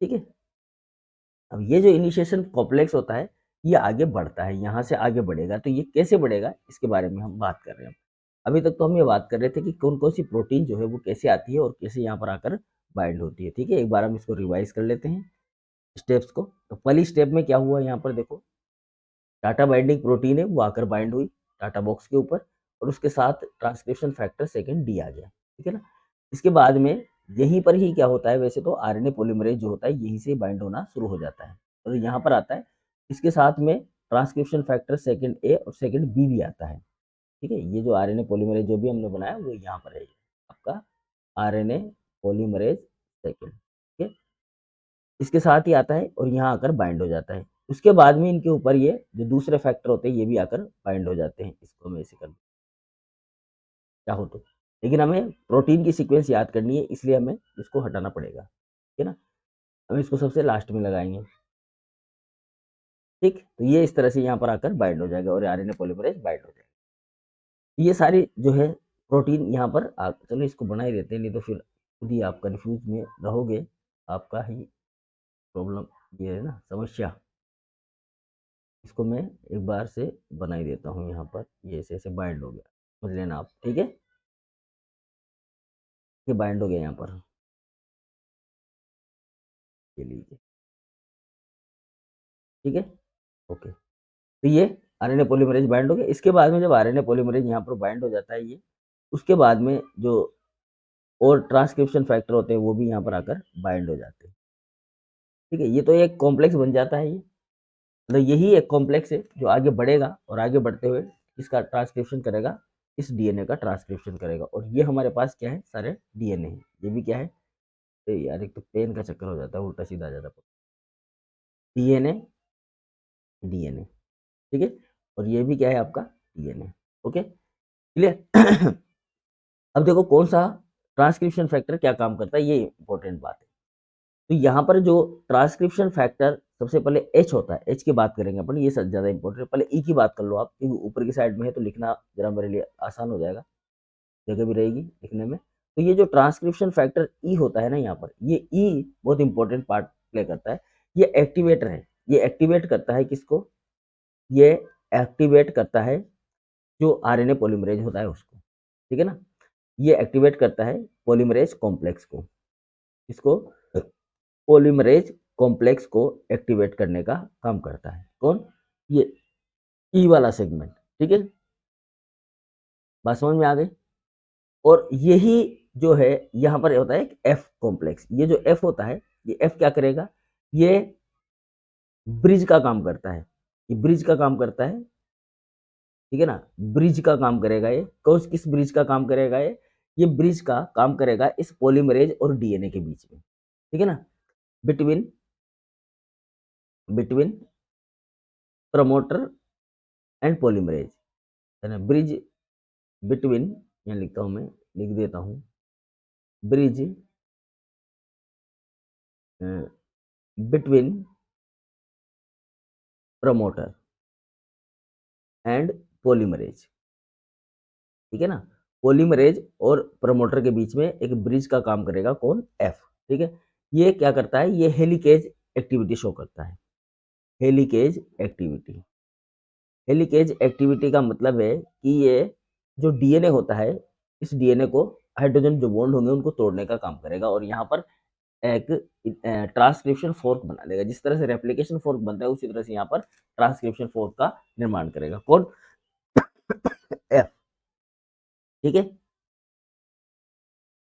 [SPEAKER 1] ठीक है? अब ये जो इनिशिएशन कॉम्प्लेक्स होता है, ये आगे बढ़ता है, यहाँ से आगे बढ़ेगा। तो ये कैसे बढ़ेगा, इसके बारे में हम बात कर रहे हैं। अभी तक तो हम ये बात कर रहे थे कि कौन-कौन सी प्रोटीन जो है वो कैसे आती है और कैसे यहाँ पर आकर बाइंड होती है। ठीक है? एक बार हम इसको रिवाइज़ कर लेते हैं स्टेप्स को। तो पहली स्टेप में क्या हुआ यहाँ पर देखो, टाटा बाइंडिंग प्रोटीन है वो आकर बाइंड हुई टाटा बॉक्स के ऊपर और उसके साथ ट्रांसक्रिप्शन फैक्टर सेकंड डी आ गया। ठीक है ना? इसके बाद में यहीं पर ही क्या होता है, वैसे तो आरएनए पॉलीमरेज़ जो होता है यहीं से बाइंड होना शुरू हो जाता है। तो यहाँ पर आता है, इसके साथ में ट्रांसक्रिप्शन फैक्टर सेकंड ए और सेकंड बी भी आता है। ठीक है? ये जो आरएनए पॉलीमरेज़ जो भी हमने बनाया वो यहाँ पर है, आपका आरएनए पॉलीमरेज़ सेकंड। ठीक है? इसके साथ ही आता है और यहाँ आकर बाइंड हो जाता है। उसके बाद में इनके ऊपर ये जो दूसरे फैक्टर होते हैं ये भी आकर बाइंड हो जाते हैं। इसको मैं ऐसे कर चाहो तो। लेकिन हमें प्रोटीन की सीक्वेंस याद करनी है इसलिए हमें इसको हटाना पड़ेगा। ठीक है ना? हम इसको सबसे लास्ट में लगाएँगे। ठीक? तो ये इस तरह से यहाँ पर आकर बाइंड हो जाएगा और आरएनए पॉलीमरेज़ बाइंड हो जाएगा। ये सारी जो है प्रोटीन यहाँ पर चलो इसको बना ही देते हैं, नहीं तो फिर खुद ही आप कन्फ्यूज़ में रहोगे। आपका ही प्रॉब्लम ये है ना समस्या। इसको मैं एक बार से बना ही देता हूँ यहाँ पर, ये ऐसे-ऐसे बाइंड हो गया, समझ लेना आप, ठीक है? ये बाइंड हो गया यहाँ पर, ये लीजिए, ठीक है? ओके, तो ये आरएनए पॉलीमरेज़ बाइंड हो गया, इसके बाद में जब आरएनए पॉलीमरेज़ यहाँ पर बाइंड हो जाता है ये, उसके बाद में जो और ट्रांसक्रिप्शन फैक्टर होते हैं, वो भी यहाँ पर आकर बाइंड हो जाते हैं, ठीक है? ये तो एक कॉम्प्लेक्स बन जाता है ये, मतलब यही एक कॉम्प्लेक्स है जो आगे बढ़ेगा और आगे बढ़ते हुए इसका ट्रांसक्रिप्शन करेगा, इस डीएनए का ट्रांसक्रिप्शन करेगा और ये हमारे पास क्या है, सारे डीएनए हैं, ये भी क्या है, अरे यार एक तो पेन का चक्कर हो जाता है, उल्टा सीधा आ जाता है। डीएनए, डीएनए, ठीक है? और ये भी क्या है आपका डीएनए, ओके? क्लियर? अब देखो कौन-सा ट्रांसक्रिप्शन फैक्टर क्या काम करता है, ये इम्पोर्टेंट बात है। तो यहाँ पर जो ट्रांसक्रिप्शन फैक्टर सबसे पहले एच होता है, एच की बात करेंगे अपन, ये सबसे ज़्यादा इम्पोर्टेंट है। पहले ई की बात कर लो आप, क्योंकि ऊपर की साइड में है तो लिखना ज़रा मेरे लिए आसान हो जाएगा, जगह भी रहेगी लिखने में। तो ये जो ट्रांसक्रिप्शन फैक्टर ई होता है ना यहाँ पर, ये ई बहुत इंपॉर्टेंट पार्ट प्ले करता है। ये एक्टिवेटर है, ये एक्टिवेट करता है किसको? ये एक्टिवेट करता है जो आरएनए पॉलीमरेज़ होता है उसको, ठीक है ना? ये एक्टिवेट करता है पॉलीमरेज़ कॉम्प्लेक्स को, इसको पॉलीमरेज़ कॉम्प्लेक्स को एक्टिवेट करने का काम करता है। कौन? ये ई वाला सेगमेंट, ठीक है, बात समझ में आ गई। और यही जो है यहाँ पर होता है एफ कॉम्प्लेक्स। ये जो एफ होता है, ये एफ क्या करेगा, ये ब्रिज का काम करता है, ये ब्रिज का काम करता है, ठीक है ना, ब्रिज का काम करेगा ये। कौन किस ब्रिज का काम करेगा ये ब्रिज का काम करेगा इस पॉलीमरेज और डीएनए के बीच में, ठीक है ना, between between promoter and polymerase, है ना, ब्रिज बिटवीन, यहाँ लिखता हूं मैं, लिख देता हूं, bridge between promoter and polymerase, ठीक है ना, पॉलीमरेज और प्रमोटर के बीच में एक ब्रिज का काम करेगा कौन, एफ, ठीक है। ये क्या करता है, ये हेलिकेज एक्टिविटी शो करता है, हेलिकेज एक्टिविटी। हेलिकेज एक्टिविटी का मतलब है कि ये जो डीएनए होता है, इस डीएनए को हाइड्रोजन जो बॉन्ड होंगे उनको तोड़ने का काम करेगा और यहाँ पर एक ट्रांसक्रिप्शन फोर्क बना देगा। जिस तरह से रेप्लिकेशन फोर्क बनता है उसी तरह से यहाँ पर ट्रांसक्रिप्शन फोर्क का निर्माण करेगा कौन, एफ, ठीक है।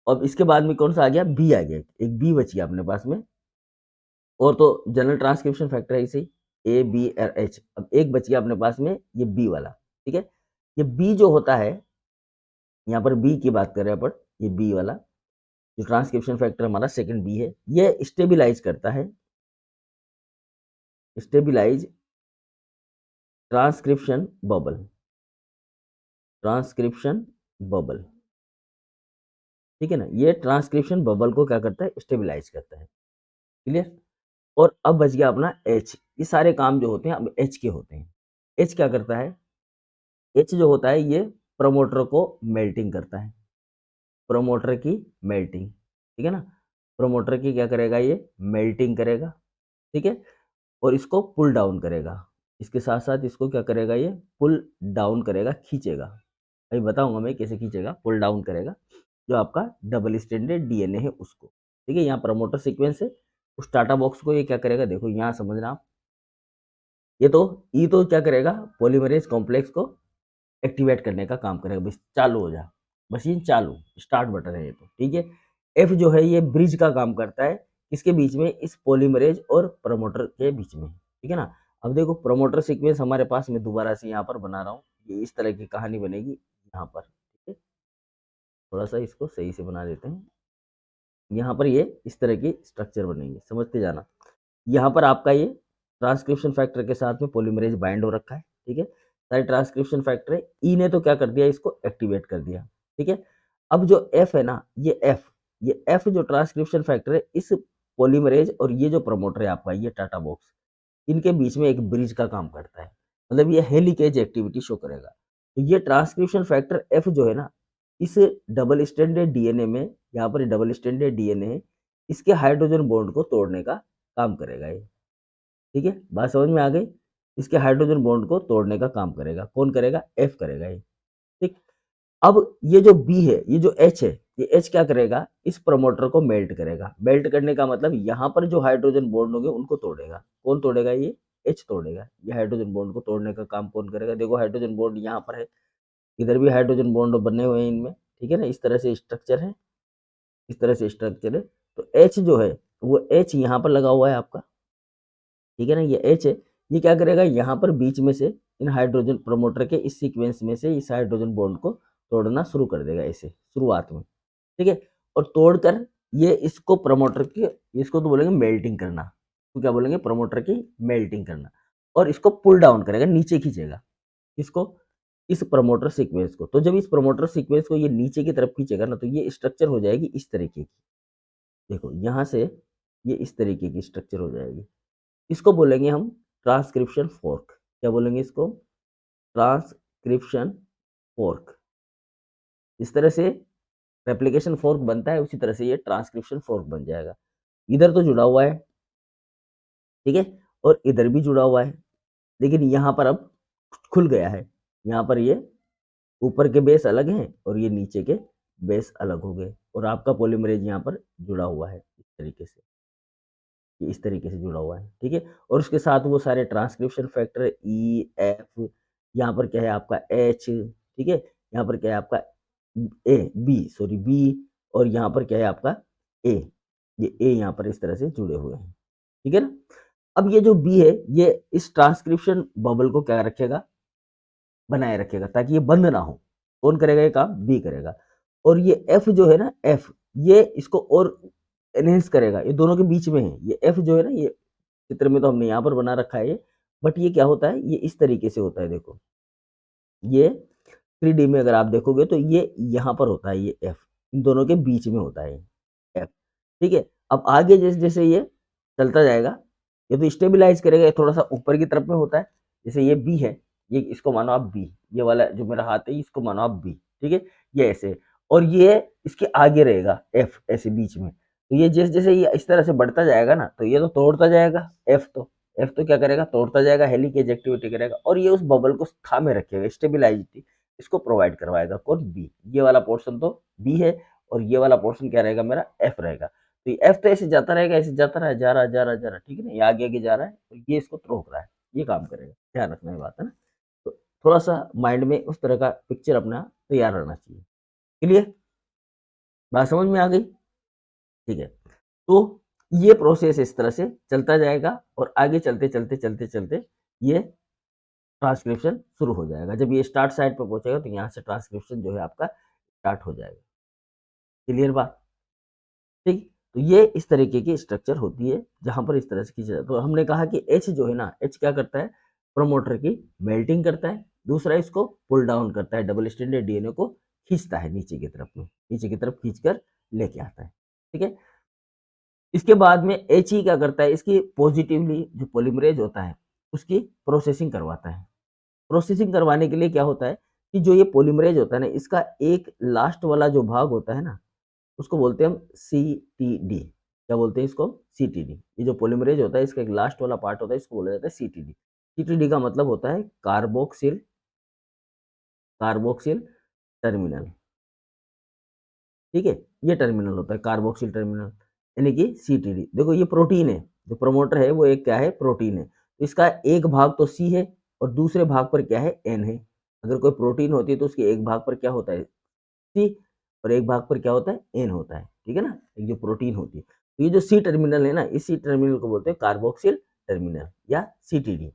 [SPEAKER 1] अब इसके बाद में कौन सा आ गया, बी आ गया, एक बी बची है अपने पास में, और तो जनरल ट्रांसक्रिप्शन फैक्टर है इसे ए बी और एच। अब एक बच गया अपने पास में ये बी वाला, ठीक है। ये बी जो होता है, यहाँ पर बी की बात कर रहे हैं अपन, ये बी वाला जो ट्रांसक्रिप्शन फैक्टर हमारा सेकंड बी है, ये स्टेबिलाईज करता है, stabilize transcription bubble, transcription bubble, ठीक है ना, ये ट्रांसक्रिप्शन बबल को क्या करता है, स्टेबिलाईज करता है, क्लियर। और अब बच गया अपना एच। ये सारे काम जो होते हैं अब एच के होते हैं। एच क्या करता है, एच जो होता है ये प्रमोटर को मेल्टिंग करता है, प्रमोटर की मेल्टिंग, ठीक है ना, प्रमोटर की क्या करेगा, ये मेल्टिंग करेगा, ठीक है, और इसको पुल डाउन करेगा, इसके साथ साथ इसको क्या करेगा, ये पुल डाउन करेगा, खींचेगा। अभी बताऊंगा मैं कैसे खींचेगा, पुल डाउन करेगा जो आपका डबल स्टैंडर्ड डीएनए है उसको, ठीक है। यहाँ प्रमोटर सीक्वेंस है, उस टाटा बॉक्स को ये क्या करेगा, देखो यहाँ समझना आप, ये तो क्या करेगा, पॉलीमरेज कॉम्प्लेक्स को एक्टिवेट करने का काम करेगा, बस चालू हो जा, मशीन चालू, स्टार्ट बटन है ये तो, ठीक है। एफ जो है ये ब्रिज का काम करता है किसके बीच में, इस पॉलीमरेज और प्रमोटर के बीच में, ठीक है ना। अब देखो प्रमोटर सीक्वेंस हमारे पास में दोबारा से यहाँ पर बना रहा हूँ, ये इस तरह की कहानी बनेगी यहाँ पर, ठीक है, थोड़ा सा इसको सही से बना देते हैं। यहाँ पर ये इस तरह की स्ट्रक्चर बनेंगे, समझते जाना। यहाँ पर आपका ये ट्रांसक्रिप्शन फैक्टर के साथ में पॉलीमरेज बाइंड हो रखा है, ठीक है, सारे ट्रांसक्रिप्शन फैक्टर है, ई ने तो क्या कर दिया, इसको एक्टिवेट कर दिया, ठीक है। अब जो एफ है ना, ये एफ जो ट्रांसक्रिप्शन फैक्टर है, इस पॉलीमरेज और ये जो प्रमोटर है आपका ये टाटा बॉक्स, इनके बीच में एक ब्रिज का काम करता है, मतलब ये हेलिकेज एक्टिविटी शो करेगा। तो ये ट्रांसक्रिप्शन फैक्टर एफ जो है ना, इस डबल स्टैंडर्ड डीएनए में, यहाँ पर डबल स्टैंडर्ड डीएनए है, इसके हाइड्रोजन बॉन्ड को तोड़ने का काम करेगा ये, ठीक है, बात समझ में आ गई। इसके हाइड्रोजन बॉन्ड को तोड़ने का काम करेगा कौन, करेगा एफ करेगा ये, ठीक। अब ये जो बी है, ये जो एच है, ये एच क्या करेगा, इस प्रमोटर को मेल्ट करेगा। मेल्ट करने का मतलब यहाँ पर जो हाइड्रोजन बॉन्ड होंगे उनको तोड़ेगा, कौन तोड़ेगा, ये एच तोड़ेगा। ये हाइड्रोजन बॉन्ड को तोड़ने का काम कौन करेगा, देखो हाइड्रोजन बॉन्ड यहाँ पर है, इधर भी हाइड्रोजन बॉन्ड बने हुए हैं इनमें, ठीक है ना, इस तरह से स्ट्रक्चर है, इस तरह से स्ट्रक्चर है। तो एच जो है वो एच यहाँ पर लगा हुआ है आपका, ठीक है ना, ये एच है, ये क्या करेगा, यहाँ पर बीच में से इन हाइड्रोजन प्रमोटर के इस सीक्वेंस में से इस हाइड्रोजन बॉन्ड को तोड़ना शुरू कर देगा ऐसे शुरुआत में, ठीक है। और तोड़कर ये इसको प्रमोटर के, इसको तो बोलेंगे मेल्टिंग करना, तो क्या बोलेंगे, प्रमोटर की मेल्टिंग करना, और इसको पुल डाउन करेगा, नीचे खींचेगा इसको, इस प्रमोटर सीक्वेंस को। तो जब इस प्रमोटर सीक्वेंस को ये नीचे की तरफ खींचेगा ना, तो ये स्ट्रक्चर हो जाएगी इस तरीके की, देखो यहाँ से ये इस तरीके की स्ट्रक्चर हो जाएगी। इसको बोलेंगे हम ट्रांसक्रिप्शन फोर्क, क्या बोलेंगे इसको, ट्रांसक्रिप्शन फोर्क। इस तरह से रेप्लिकेशन फोर्क बनता है, उसी तरह से ये ट्रांसक्रिप्शन फोर्क बन जाएगा। इधर तो जुड़ा हुआ है, ठीक है, और इधर भी जुड़ा हुआ है, लेकिन यहाँ पर अब खुल गया है, यहाँ पर ये ऊपर के बेस अलग हैं और ये नीचे के बेस अलग हो गए, और आपका पॉलीमरेज यहाँ पर जुड़ा हुआ है इस तरीके से, ये इस तरीके से जुड़ा हुआ है, ठीक है। और उसके साथ वो सारे ट्रांसक्रिप्शन फैक्टर ई एफ यहाँ पर क्या है आपका H, ठीक है, यहाँ पर क्या है आपका बी, और यहाँ पर क्या है आपका ए, ये ए यहाँ पर इस तरह से जुड़े हुए हैं, ठीक है ना। अब ये जो बी है ये इस ट्रांसक्रिप्शन बबल को क्या रखेगा, बनाए रखेगा, ताकि ये बंद ना हो। कौन करेगा ये काम, बी करेगा। और ये एफ जो है ना, एफ ये इसको और एनहेंस करेगा, ये दोनों के बीच में है। ये एफ जो है ना, ये चित्र में तो हमने यहाँ पर बना रखा है ये, बट ये क्या होता है, ये इस तरीके से होता है। देखो ये 3D में अगर आप देखोगे तो ये यहाँ पर होता है, ये एफ इन दोनों के बीच में होता है एफ, ठीक है। अब आगे जैसे जैसे ये चलता जाएगा, ये तो स्टेबिलाईज़ करेगा, ये थोड़ा-सा ऊपर की तरफ में होता है। जैसे ये बी है, ये इसको मानो आप बी, ये वाला जो मेरा हाथ है इसको मानो आप बी, ठीक है? ये ऐसे, और ये इसके आगे रहेगा एफ, ऐसे बीच में। तो ये जैसे-जैसे ये इस तरह से बढ़ता जाएगा ना, तो ये तो तोड़ता जाएगा एफ तो क्या करेगा, तोड़ता जाएगा, हेलिकेज एक्टिविटी करेगा, और ये उस बबल को थामे रखेगा, स्टेबिलाइज़िटी इसको प्रोवाइड करवाएगा। कौन, बी। ये वाला पोर्शन तो बी है, और ये वाला पोर्शन क्या रहेगा, मेरा एफ रहेगा। तो एफ तो ऐसे जाता रहेगा, ऐसे जाता रहा, जा रहा, ठीक है ना, ये आगे आगे जा रहा है, और ये इसको रोक रहा है, ये काम करेगा। ध्यान रखने की बात है ना। तो थोड़ा सा माइंड में उस तरह का पिक्चर अपना तैयार रहना चाहिए। क्लियर, बात समझ में आ गई, ठीक है। तो ये प्रोसेस इस तरह से चलता जाएगा, और आगे चलते चलते चलते चलते ये ट्रांसक्रिप्शन शुरू हो जाएगा। जब ये स्टार्ट साइड पर पहुंचेगा तो यहाँ से ट्रांसक्रिप्शन जो है आपका स्टार्ट हो जाएगा। क्लियर बात, ठीक। तो ये इस तरीके की स्ट्रक्चर होती है, जहां पर इस तरह से खींचा जाता है। तो हमने कहा कि एच जो है ना, एच क्या करता है, प्रोमोटर की मेल्टिंग करता है। दूसरा इसको पुल डाउन करता है, डबल स्ट्रैंडेड डीएनए को खींचता है नीचे की तरफ में, नीचे की तरफ खींचकर लेके आता है, ठीक है। इसके बाद में एच ही क्या करता है, इसकी पॉजिटिवली जो पॉलीमरेज होता है उसकी प्रोसेसिंग करवाता है। प्रोसेसिंग करवाने के लिए क्या होता है कि जो ये पॉलीमरेज होता है ना, इसका एक लास्ट वाला जो भाग होता है ना, उसको बोलते हैं हम सीटीडी। क्या बोलते हैं इसको, सीटीडी। ये जो पॉलीमरेज होता है इसका एक लास्ट वाला पार्ट होता है, इसको बोला जाता है सीटीडी। सीटीडी का मतलब होता है कार्बोक्सिल कार्बोक्सिल टर्मिनल, ठीक है। ये टर्मिनल होता है कार्बोक्सिल टर्मिनल, यानी कि सीटीडी। देखो ये प्रोटीन है, जो प्रमोटर है वो एक क्या है, प्रोटीन है। तो इसका एक भाग तो सी है, और दूसरे भाग पर क्या है, एन है। अगर कोई प्रोटीन होती है तो उसके एक भाग पर क्या होता है, सी, और एक भाग पर क्या होता है, एन होता है, ठीक है ना, एक जो प्रोटीन होती है। तो ये जो सी टर्मिनल है ना, इस सी टर्मिनल को बोलते हैं कार्बोक्सिल टर्मिनल या सीटीडी।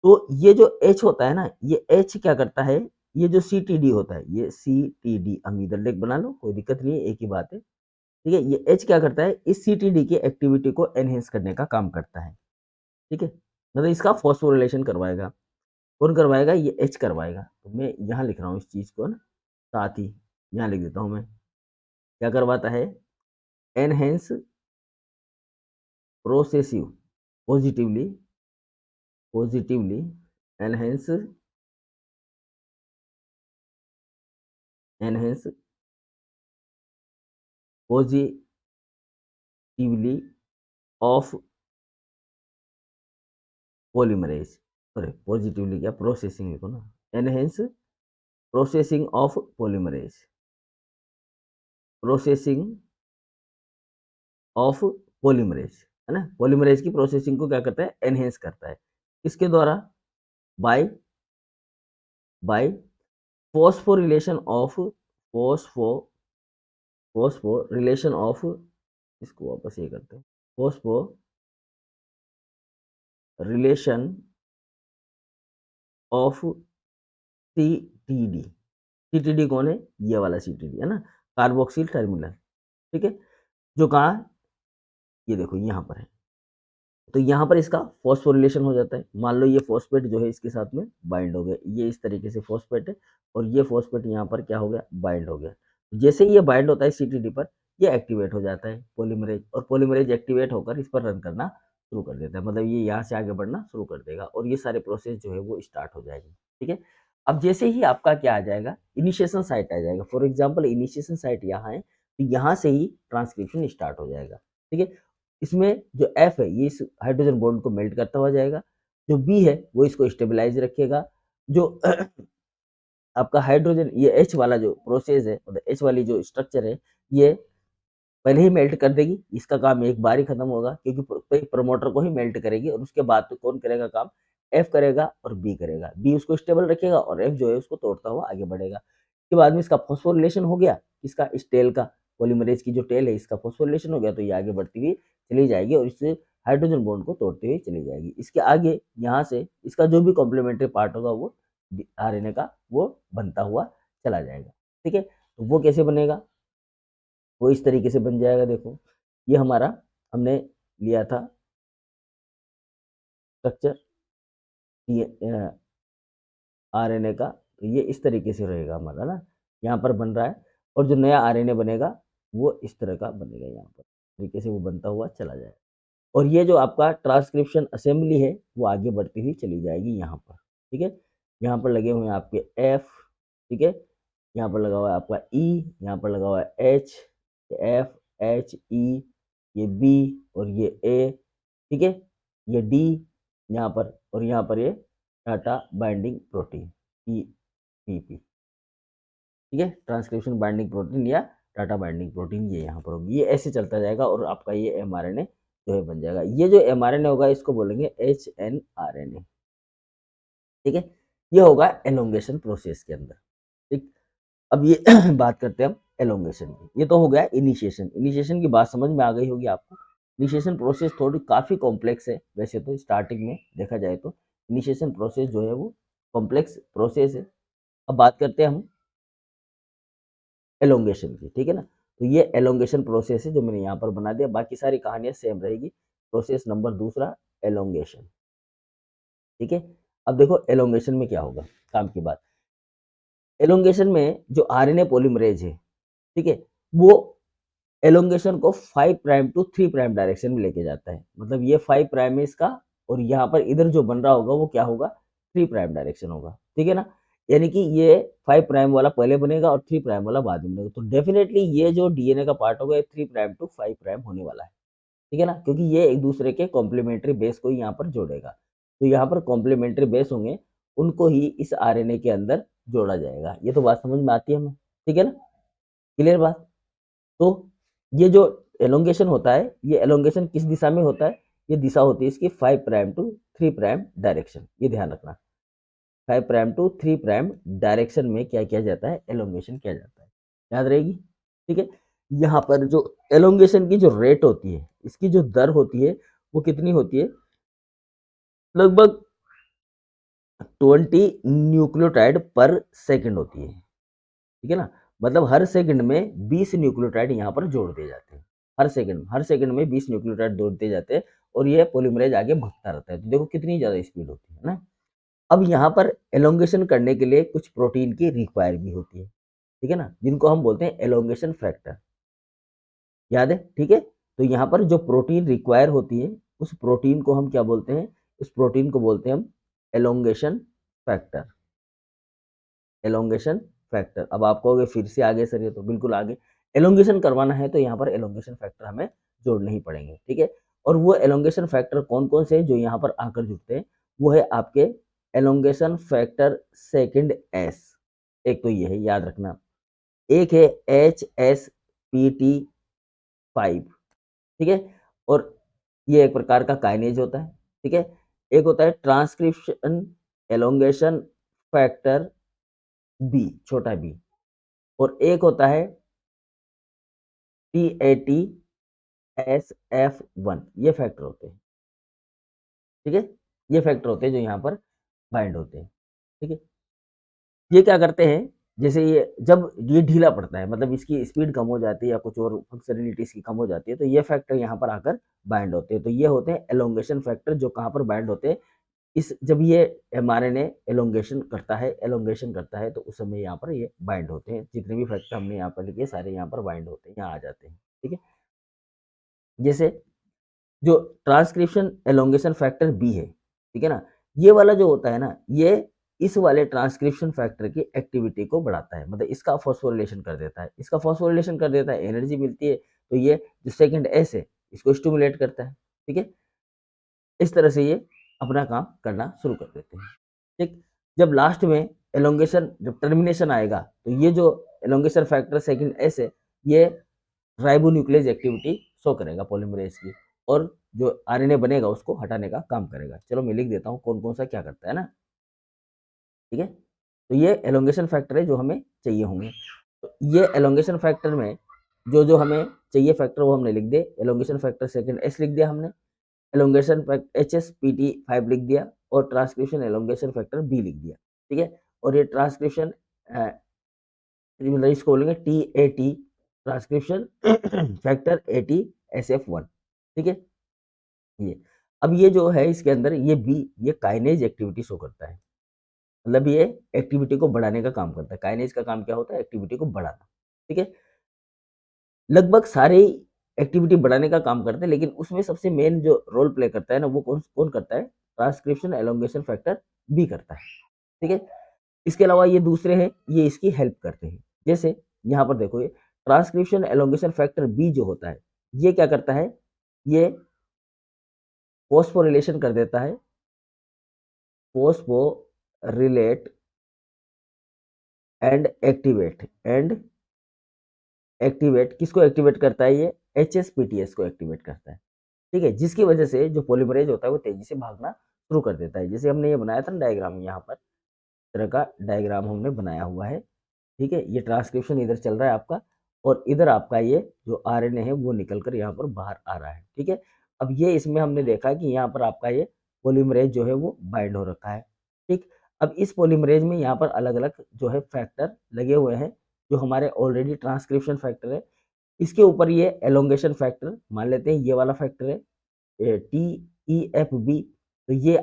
[SPEAKER 1] तो ये जो एच होता है ना, ये एच क्या करता है, ये जो सीटीडी होता है, ये सीटीडी हम इधर लेख बना लो, कोई दिक्कत नहीं है, एक ही बात है, ठीक है। ये एच क्या करता है, इस सीटीडी की एक्टिविटी को एनहेंस करने का काम करता है, ठीक है। मतलब इसका फॉस्फोरिलेशन करवाएगा। कौन करवाएगा, ये एच करवाएगा। तो मैं यहाँ लिख रहा हूँ इस चीज को ना, साथ ही यहाँ लिख देता हूँ मैं, क्या करवाता है, enhance progressive, positively positively enhance enhance positively of polymerase, sorry positively क्या, प्रोसेसिंग लिखो ना, enhance processing of polymerase, processing of polymerase, है ना। पॉलीमरेज की प्रोसेसिंग को क्या करता है, एनहेंस करता है। किसके द्वारा, by by phosphorylation of phospho phosphorylation of, इसको वापस ये करते हैं, फॉस्फोरिलेशन ऑफ सीटीडी। सीटीडी कौन है, ये वाला सीटीडी है ना, कार्बोक्सिल टर्मिनल, ठीक है। जो कहाँ, ये देखो यहाँ पर है। तो यहाँ पर इसका फॉस्फोरिलेशन हो जाता है। मान लो ये फॉस्फेट जो है इसके साथ में बाइंड हो गया, ये इस तरीके से फॉस्फेट है, और ये फॉस्फेट यहाँ पर क्या हो गया, बाइंड हो गया। जैसे ही ये बाइंड होता है सीटीडी पर, ये एक्टिवेट हो जाता है पॉलीमरेज, और पॉलीमरेज एक्टिवेट होकर इस पर रन करना शुरू कर देता है। मतलब ये यहाँ से आगे बढ़ना शुरू कर देगा, और ये सारे प्रोसेस जो है वो स्टार्ट हो जाएगी, ठीक है। अब जैसे ही आपका क्या आ जाएगा, इनिशिएशन साइट आ जाएगा। फॉर एग्जाम्पल इनिशिएशन साइट यहाँ है, तो यहाँ से ही ट्रांसक्रिप्शन स्टार्ट हो जाएगा, ठीक है। इसमें जो एफ है ये इस हाइड्रोजन बॉन्ड को मेल्ट करता हुआ जाएगा, जो बी है वो इसको स्टेबलाइज रखेगा। जो आपका हाइड्रोजन, ये एच वाला जो प्रोसेस है, मतलब एच वाली जो स्ट्रक्चर है, ये पहले ही मेल्ट कर देगी। इसका काम एक बार ही खत्म होगा, क्योंकि प्रमोटर को ही मेल्ट करेगी, और उसके बाद तो कौन करेगा काम, एफ करेगा और बी करेगा, बी उसको स्टेबल रखेगा और एफ जो है उसको तोड़ता हुआ आगे बढ़ेगा। उसके बाद में इसका फॉस्फोरिलेशन हो गया, इसका इस टेल का, पॉलीमरेज की जो टेल है इसका फॉस्फोरिलेशन हो गया, तो ये आगे बढ़ती हुई चली जाएगी और इससे हाइड्रोजन बॉन्ड को तोड़ते हुए चली जाएगी। इसके आगे यहाँ से इसका जो भी कॉम्प्लीमेंट्री पार्ट होगा वो आरएनए का वो बनता हुआ चला जाएगा। ठीक है, तो वो कैसे बनेगा, वो इस तरीके से बन जाएगा। देखो ये हमारा हमने लिया था स्ट्रक्चर आरएनए का, तो ये इस तरीके से रहेगा हमारा ना, यहाँ पर बन रहा है और जो नया आरएनए बनेगा वो इस तरह का बनेगा, यहाँ पर तरीके से वो बनता हुआ चला जाएगा। और ये जो आपका ट्रांसक्रिप्शन असेंबली है वो आगे बढ़ती हुई चली जाएगी यहाँ पर। ठीक है, यहाँ पर लगे हुए हैं आपके एफ, ठीक है, यहाँ पर लगा हुआ है आपका ई, यहाँ पर लगा हुआ है एच, एफ एच ई, ये बी और ये ए, ठीक है, ये डी यहाँ पर, और यहाँ पर ये टाटा बाइंडिंग प्रोटीन टीपीपी, ठीक है, ट्रांसक्रिप्शन बाइंडिंग प्रोटीन या टाटा बाइंडिंग प्रोटीन ये यहाँ पर होगी। ये ऐसे चलता जाएगा और आपका ये एमआरएनए जो है बन जाएगा। ये जो एमआरएनए होगा इसको बोलेंगे एचएनआरएनए। ठीक है, ये होगा एलोंगेशन प्रोसेस के अंदर। ठीक, अब ये बात करते हैं हम एलोंगेशन की। ये तो हो गया इनिशिएशन। इनिशिएशन की बात समझ में आ गई होगी आपको। इनिशिएशन प्रोसेस थोड़ी काफ़ी कॉम्प्लेक्स है वैसे तो, स्टार्टिंग में देखा जाए तो इनिशिएशन प्रोसेस जो है वो कॉम्प्लेक्स प्रोसेस है। अब बात करते हैं हम एलोंगेशन की, ठीक है ना। तो ये एलोंगेशन प्रोसेस है जो मैंने यहाँ पर बना दिया, बाकी सारी कहानियाँ सेम रहेगी। प्रोसेस नंबर दूसरा एलोंगेशन, ठीक है। अब देखो एलोंगेशन में क्या होगा, काम की बात। एलोंगेशन में जो आरएनए पॉलीमरेज है, ठीक है, वो एलोंगेशन को 5 प्राइम टू 3 प्राइम डायरेक्शन में लेके जाता है। मतलब ये 5 प्राइम है इसका, और यहाँ पर इधर जो बन रहा होगा वो क्या होगा, 3 प्राइम डायरेक्शन होगा, ठीक है ना। यानी कि ये 5 प्राइम वाला पहले बनेगा और 3 प्राइम वाला बाद में बनेगा। तो डेफिनेटली ये जो डीएनए का पार्ट होगा ये 3 प्राइम टू 5 प्राइम होने वाला है, ठीक है ना, क्योंकि ये एक दूसरे के कॉम्प्लीमेंट्री बेस को यहाँ पर जोड़ेगा। तो यहाँ पर कॉम्प्लीमेंट्री बेस होंगे, उनको ही इस आरएनए के अंदर जोड़ा जाएगा। ये तो बात समझ में आती है हमें, ठीक है ना, क्लियर बात। तो ये जो एलोंगेशन होता है, ये एलोंगेशन किस दिशा में होता है, ये दिशा होती है इसकी 5 प्राइम टू 3 प्राइम डायरेक्शन। ये ध्यान रखना, 5 प्राइम टू 3 प्राइम डायरेक्शन में क्या किया जाता है, एलोंगेशन किया जाता है, याद रहेगी, ठीक है। यहाँ पर जो एलोंगेशन की जो रेट होती है, इसकी जो दर होती है वो कितनी होती है, लगभग 20 न्यूक्लियोटाइड पर सेकंड होती है, ठीक है ना। मतलब हर सेकंड में 20 न्यूक्लियोटाइड यहाँ पर जोड़ दिए जाते हैं। हर सेकंड में 20 न्यूक्लियोटाइड जोड़ दिए जाते हैं और ये पॉलीमरेज आगे भगता रहता है। तो देखो कितनी ज़्यादा स्पीड होती है ना। अब यहाँ पर एलोंगेशन करने के लिए कुछ प्रोटीन की रिक्वायर भी होती है, ठीक है ना, जिनको हम बोलते हैं एलोंगेशन फैक्टर, याद है, ठीक है। तो यहाँ पर जो प्रोटीन रिक्वायर होती है उस प्रोटीन को हम क्या बोलते हैं, उस प्रोटीन को बोलते हैं हम एलोंगेशन फैक्टर। Elongation factor. अब आप कहोगे फिर से आगे सर, ये तो बिल्कुल आगे। एलोंगेशन करवाना है तो यहाँ पर एलोंगेशन फैक्टर हमें जोड़ने ही पड़ेंगे, ठीक है। और वो एलोंगेशन फैक्टर कौन कौन से हैं जो यहाँ पर आकर जुड़ते हैं, वो है आपके एलोंगेशन फैक्टर सेकंड एस, एक तो ये है याद रखना, एक है HSPT5, ठीक है, और ये एक प्रकार का काइनेज होता है, ठीक है। एक होता है ट्रांसक्रिप्शन एलोंगेशन फैक्टर बी, छोटा बी, और एक होता है TATSF1, ये फैक्टर होते हैं, ठीक है। ये फैक्टर होते हैं जो यहाँ पर बाइंड होते हैं, ठीक है। ये क्या करते हैं, जैसे ये जब ये ढीला पड़ता है, मतलब इसकी स्पीड कम हो जाती है या कुछ और फंक्शनलिटी इसकी कम हो जाती है, तो ये फैक्टर यहाँ पर आकर बाइंड होते हैं। तो ये होते हैं एलोंगेशन फैक्टर जो कहाँ पर बाइंड होते हैं, इस जब ये एमआरएनए एलोंगेशन करता है तो उस समय यहाँ पर ये बाइंड होते हैं। जितने भी फैक्टर हमने यहाँ पर लिखे सारे यहाँ पर बाइंड होते हैं, यहाँ आ जाते हैं, ठीक है। जैसे जो ट्रांसक्रिप्शन एलोंगेशन फैक्टर बी है, ठीक है ना, ये वाला जो होता है ना, ये इस वाले ट्रांसक्रिप्शन फैक्टर की एक्टिविटी को बढ़ाता है, मतलब इसका फॉस्फोरिलेशन कर देता है, इसका फॉस्फोरिलेशन कर देता है, एनर्जी मिलती है, तो ये जो सेकंड एस है इसको स्टिमुलेट करता है, ठीक है। इस तरह से ये अपना काम करना शुरू कर देते हैं, ठीक। जब लास्ट में एलोंगेशन जब टर्मिनेशन आएगा तो ये जो एलोंगेशन फैक्टर सेकंड एस है, ये राइबोन्यूक्लियस एक्टिविटी शो करेगा पॉलीमरेज की, और जो आरएनए बनेगा उसको हटाने का काम करेगा। चलो मैं लिख देता हूँ कौन-कौन सा क्या करता है ना, ठीक है? तो ये एलोंगेशन फैक्टर है जो हमें चाहिए होंगे। तो ये एलोंगेशन फैक्टर में जो-जो हमें चाहिए फैक्टर वो हमने लिख दिए। एलोंगेशन फैक्टर सेकंड एस लिख दिया हमने, एलोंगेशन फैक्टर HSPT5 लिख दिया और ट्रांसक्रिप्शन एलोंगेशन फैक्टर बी लिख दिया, ठीक है? और ये ट्रांसक्रिप्शन मतलब इसको बोलेंगे TAT ट्रांसक्रिप्शन फैक्टर ATSF1, ठीक है? ये अब ये जो है इसके अंदर ये बी ये काइनेज एक्टिविटी शो करता है, मतलब ये एक्टिविटी को बढ़ाने का काम करता है। काइनेज का काम क्या होता है? एक्टिविटी को बढ़ाना, ठीक है? लगभग सारे ही एक्टिविटी बढ़ाने का काम करते हैं, लेकिन उसमें सबसे मेन जो रोल प्ले करता है ना वो कौन कौन करता है? ट्रांसक्रिप्शन एलोंगेशन फैक्टर बी करता है, ठीक है? इसके अलावा ये दूसरे हैं, ये इसकी हेल्प करते हैं। जैसे यहाँ पर देखो ये ट्रांसक्रिप्शन एलोंगेशन फैक्टर बी जो होता है, ये क्या करता है? ये फॉस्फोरिलेशन कर देता है, फॉस्फोरिलेट एंड एक्टिवेट किसको एक्टिवेट करता है? ये HSPTS को एक्टिवेट करता है, ठीक है? जिसकी वजह से जो पॉलीमरेज होता है वो तेजी से भागना शुरू कर देता है। जैसे हमने ये बनाया था ना डायग्राम, यहाँ पर इस तरह का डायग्राम हमने बनाया हुआ है, ठीक है? ये ट्रांसक्रिप्शन इधर चल रहा है आपका और इधर आपका ये जो आरएनए है वो निकल कर यहाँ पर बाहर आ रहा है, ठीक है? अब ये इसमें हमने देखा कि यहाँ पर आपका ये पॉलीमरेज जो है वो बाइंड हो रखा है, ठीक? अब इस पॉलीमरेज में यहाँ पर अलग-अलग जो है फैक्टर लगे हुए हैं, जो हमारे ऑलरेडी ट्रांसक्रिप्शन फैक्टर है। इसके ऊपर ये एलोंगेशन फैक्टर मान लेते हैं, ये वाला फैक्टर है TEFB। तो ये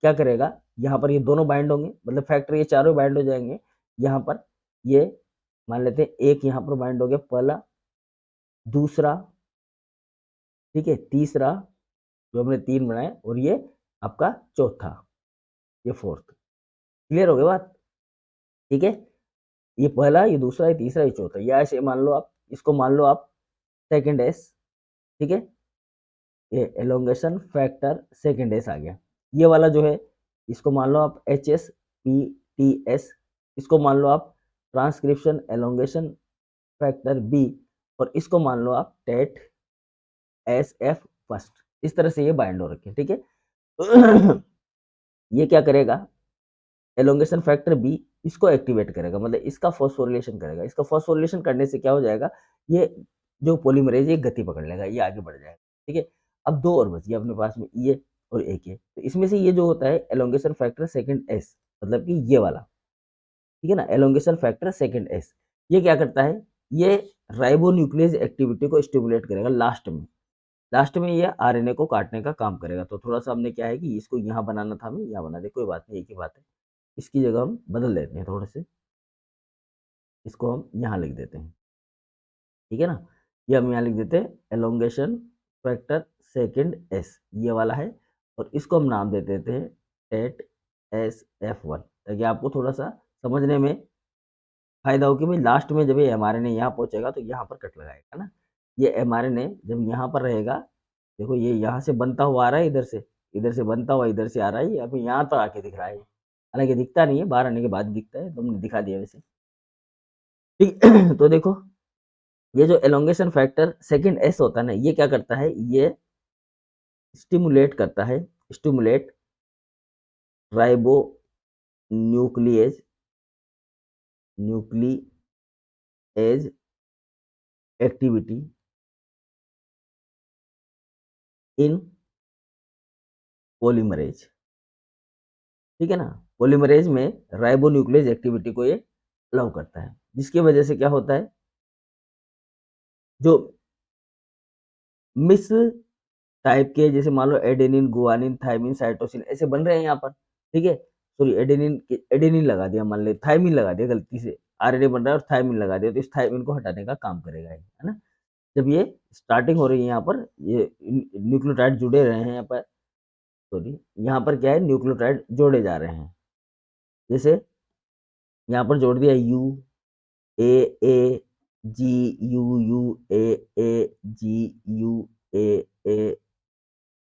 [SPEAKER 1] क्या करेगा? यहाँ पर ये दोनों बाइंड होंगे, मतलब फैक्टर ये चारों बाइंड हो जाएंगे। यहाँ पर ये मान लेते हैं एक यहाँ पर बाइंड हो गया पहला, दूसरा, ठीक है, तीसरा जो हमने 3 बनाए और ये आपका चौथा, ये फोर्थ। क्लियर हो गया बात? ठीक है? ये पहला, ये दूसरा, ये तीसरा, ये चौथा। या ऐसे मान लो आप, इसको मान लो आप सेकंड एस, ठीक है? ये एलोंगेशन फैक्टर सेकंड एस आ गया। ये वाला जो है इसको मान लो आप HSPTS, इसको मान लो आप ट्रांसक्रिप्शन एलोंगेशन फैक्टर बी और इसको मान लो आप टेट SF फर्स्ट। इस तरह से ये बाइंड हो रखे, ठीक है? ये क्या करेगा? एलोंगेशन फैक्टर बी इसको एक्टिवेट करेगा, मतलब इसका फॉस्फोरिलेशन करेगा। इसका फॉस्फोरिलेशन करने से क्या हो जाएगा? ये जो पॉलीमरेज ये गति पकड़ लेगा, ये आगे बढ़ जाएगा, ठीक है? अब 2 और बच गए अपने पास में, ये और एक ये। तो इसमें से ये जो होता है एलोंगेशन फैक्टर सेकंड एस, मतलब कि ये वाला, ठीक है ना? एलोंगेशन फैक्टर सेकंड एस, ये क्या करता है? ये राइबोन्यूक्लियस एक्टिविटी को स्टिमुलेट करेगा लास्ट में। लास्ट में ये आरएनए को काटने का काम करेगा। तो थोड़ा-सा हमने क्या है कि इसको यहाँ बनाना था, हमें यहाँ बना दिया, कोई बात नहीं, एक ही बात है। इसकी जगह हम बदल देते हैं थोड़े से, इसको हम यहाँ लिख देते हैं, ठीक है ना? ये हम यहाँ लिख देते हैं एलोंगेशन फैक्टर सेकंड एस, ये वाला है और इसको हम नाम दे देते हैं टेट SF1, ताकि आपको थोड़ा-सा समझने में फ़ायदा हो कि भाई लास्ट में जब ये एमआरएनए यहाँ पहुँचेगा तो यहाँ पर कट लगाएगा ना। ये एमआरएनए जब यहाँ पर रहेगा, देखो ये यहाँ से बनता हुआ आ रहा है, इधर से बनता हुआ इधर से आ रहा है, ये अभी यहाँ पर आके दिख रहा है। हालाँकि दिखता नहीं है, बाहर आने के बाद दिखता है, तुमने दिखा दिया वैसे। ठीक तो देखो, ये जो एलोंगेशन फैक्टर सेकंड एस होता है ना, ये क्या करता है? ये स्टिमुलेट करता है, stimulate ribo nuclease nuclease activity in polymerase, ठीक है ना? पॉलीमरेज में राइबोन्यूक्लियस एक्टिविटी को ये अलाउ करता है, जिसकी वजह से क्या होता है? जो मिस टाइप के, जैसे मान लो एडेनिन, गुआनिन, थायमिन, साइटोसिन ऐसे बन रहे हैं यहाँ पर, ठीक है? सॉरी, एडेनिन लगा दिया, मान ले थायमिन लगा दिया गलती से, आरएनए बन रहा है और थायमिन लगा दिया, तो इस थायमिन को हटाने का काम करेगा ये, है ना? जब ये स्टार्टिंग हो रही है यहाँ पर, ये न्यूक्लियोटाइड जुड़े रहे हैं यहाँ पर, सॉरी, यहाँ पर क्या है? न्यूक्लियोटाइड जोड़े जा रहे हैं। जैसे यहाँ पर जोड़ दिया U A A G U U A A G U A A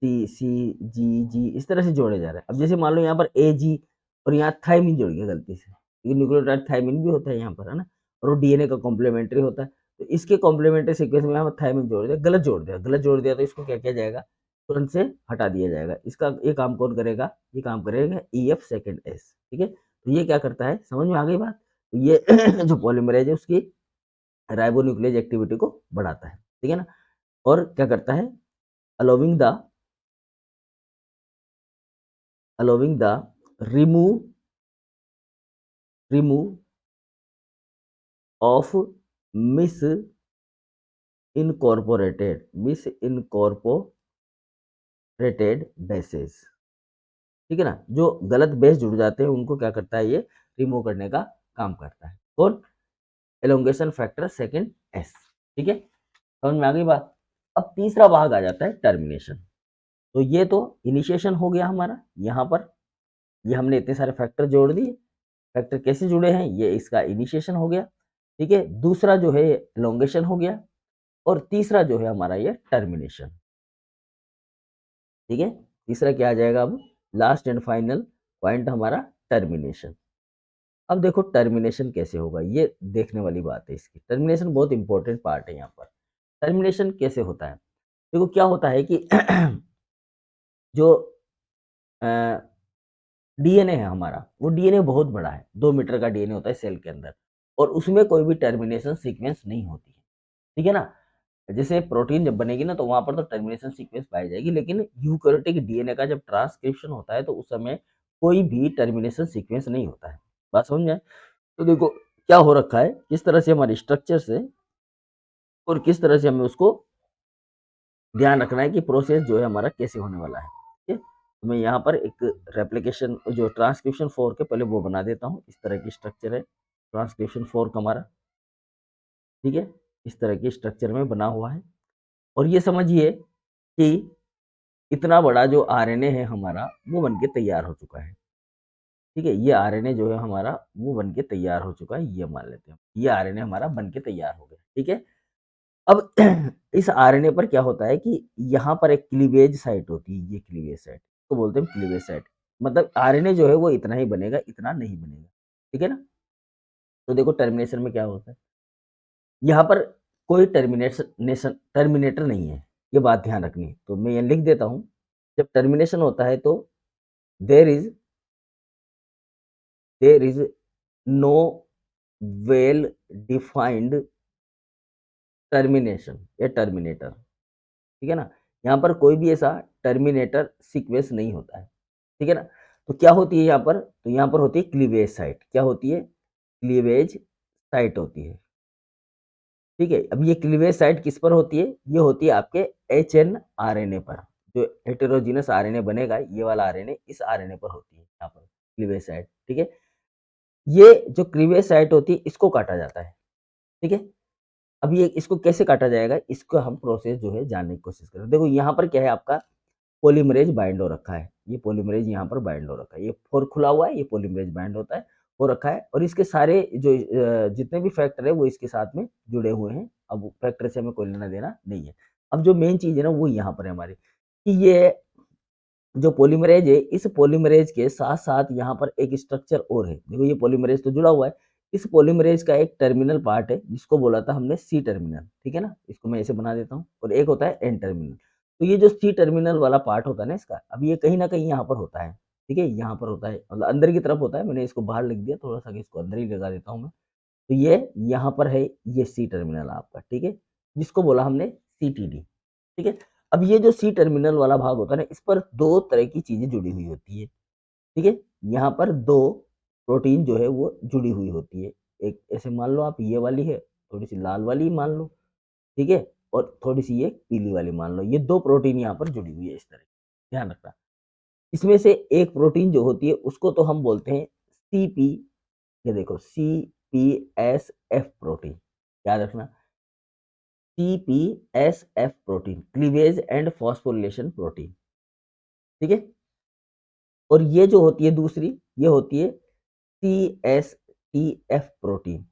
[SPEAKER 1] C C G G, इस तरह से जोड़े जा रहे हैं। अब जैसे मान लो यहाँ पर ए जी और यहाँ थायमिन जुड़ गया गलती से, क्योंकि न्यूक्लियोटाइड थायमिन भी होता है यहाँ पर, है ना? और वो डीएनए का कॉम्प्लीमेंट्री होता है, तो इसके कॉम्प्लीमेंट्री सीक्वेंस में यहाँ पर थायमिन जोड़ दिया, गलत जोड़ दिया तो इसको क्या किया जाएगा? तुरंत से हटा दिया जाएगा। इसका ये काम कौन करेगा? ये काम करेगा EF सेकंड S, ठीक है? तो ये क्या करता है, समझ में आ गई बात? तो ये जो पॉलीमरेज है उसकी राइबोन्यूक्लियेज एक्टिविटी को बढ़ाता है, ठीक है ना? और क्या करता है, allowing the allowing the remove remove of misincorporated bases, ठीक है ना? जो गलत बेस जुड़ जाते हैं उनको क्या करता है, ये रिमूव करने का काम करता है। कौन? एलोंगेशन फैक्टर सेकंड S, ठीक है? समझ में आ गई बात? अब तीसरा भाग आ जाता है टर्मिनेशन। तो ये तो इनिशिएशन हो गया हमारा, यहाँ पर ये हमने इतने सारे फैक्टर जोड़ दिए। फैक्टर कैसे जुड़े हैं, ये इसका इनिशिएशन हो गया, ठीक है? दूसरा जो है एलोंगेशन हो गया, और तीसरा जो है हमारा ये टर्मिनेशन, ठीक है? तीसरा क्या आ जाएगा अब, लास्ट एंड फाइनल पॉइंट हमारा टर्मिनेशन। अब देखो टर्मिनेशन कैसे होगा, ये देखने वाली बात है इसकी। टर्मिनेशन बहुत इंपॉर्टेंट पार्ट है यहाँ पर। टर्मिनेशन कैसे होता है? देखो क्या होता है कि जो डीएनए है हमारा, वो डीएनए बहुत बड़ा है, 2 मीटर का डीएनए होता है सेल के अंदर, और उसमें कोई भी टर्मिनेशन सीक्वेंस नहीं होती है, ठीक है ना? जैसे प्रोटीन जब बनेगी ना, तो वहां पर तो टर्मिनेशन सीक्वेंस पाई जाएगी, लेकिन यूकेरियोटिक डीएनए का जब ट्रांसक्रिप्शन होता है तो उस समय कोई भी टर्मिनेशन सीक्वेंस नहीं होता है। बात समझ में आए? तो देखो क्या हो रखा है, किस तरह से हमारे स्ट्रक्चर से और किस तरह से हमें उसको ध्यान रखना है कि प्रोसेस जो है हमारा कैसे होने वाला है, ठीक है? तो मैं यहाँ पर एक रेप्लिकेशन जो ट्रांसक्रिप्शन फोर्क है पहले वो बना देता हूँ। इस तरह की स्ट्रक्चर है ट्रांसक्रिप्शन फोर्क हमारा, ठीक है? इस तरह के स्ट्रक्चर में बना हुआ है, और ये समझिए कि इतना बड़ा जो आरएनए है हमारा वो बन के तैयार हो चुका है, ठीक है? ये आरएनए जो है हमारा वो बन के तैयार हो चुका है, ये मान लेते हैं। ये आरएनए हमारा बन के तैयार हो गया, ठीक है? अब इस आरएनए पर क्या होता है कि यहाँ पर एक क्लीवेज साइट होती है, ये क्लीवेज साइट तो बोलते हैं क्लीवेज साइट। मतलब आरएनए जो है वो इतना ही बनेगा, इतना नहीं बनेगा, ठीक है ना? तो देखो टर्मिनेशन में क्या होता है, यहाँ पर कोई टर्मिनेटर नहीं है, ये बात ध्यान रखनी है। तो मैं ये लिख देता हूँ, जब टर्मिनेशन होता है तो there is there is no well defined termination या टर्मिनेटर, ठीक है ना? यहाँ पर कोई भी ऐसा टर्मिनेटर सीक्वेंस नहीं होता है, ठीक है ना? तो क्या होती है यहाँ पर, तो यहाँ पर होती है क्लीवेज साइट। क्या होती है? क्लीवेज साइट होती है, ठीक है? अब ये क्लीवेज साइट किस पर होती है? ये होती है आपके HN आरएनए पर। जो हेटेरोजीनस आरएनए बनेगा, ये वाला आरएनए इस आरएनए पर होती है, यहाँ पर क्लीवेज साइट, ठीक है? ये जो क्लीवेज साइट होती है इसको काटा जाता है, ठीक है? अब ये इसको कैसे काटा जाएगा, इसको हम प्रोसेस जो है जानने की कोशिश करें। देखो यहाँ पर क्या है, आपका पॉलीमरेज बाइंड हो रखा है, ये पॉलीमरेज यहाँ पर बाइंड हो रखा है, ये फोर खुला हुआ है, ये पॉलीमरेज बाइंड होता है हो रखा है, और इसके सारे जो जितने भी फैक्टर है वो इसके साथ में जुड़े हुए हैं। अब फैक्टर से हमें कोई लेना देना नहीं है। अब जो मेन चीज है ना वो यहाँ पर है हमारी, कि ये जो पॉलीमरेज है, इस पॉलीमरेज के साथ साथ यहाँ पर एक स्ट्रक्चर और है। देखो ये पॉलीमरेज तो जुड़ा हुआ है, इस पॉलीमरेज का एक टर्मिनल पार्ट है जिसको बोला था हमने सी टर्मिनल, ठीक है ना? इसको मैं ऐसे बना देता हूँ, और एक होता है एन टर्मिनल। तो ये जो सी टर्मिनल वाला पार्ट होता है ना इसका, अब ये कहीं ना कहीं यहाँ पर होता है, ठीक है? यहाँ पर होता है, मतलब अंदर की तरफ होता है। मैंने इसको बाहर लिख दिया थोड़ा सा, इसको अंदर ही लगा देता हूँ मैं। तो ये यहाँ पर है, ये सी टर्मिनल आपका, ठीक है? जिसको बोला हमने CTD, ठीक है? अब ये जो सी टर्मिनल वाला भाग होता है ना, इस पर दो तरह की चीजें जुड़ी हुई होती है, ठीक है? यहाँ पर दो प्रोटीन जो है वो जुड़ी हुई होती है। एक ऐसे मान लो आप, ये वाली है, थोड़ी सी लाल वाली मान लो, ठीक है? और थोड़ी सी ये पीली वाली मान लो, ये दो प्रोटीन यहाँ पर जुड़ी हुई है इस तरह, ध्यान रखना। इसमें से एक प्रोटीन जो होती है उसको तो हम बोलते हैं CP, ये देखो CPSF प्रोटीन, याद रखना, CPSF protein, cleavage and phosphorylation protein, ठीक है? और ये जो होती है दूसरी, ये होती है CSTF प्रोटीन,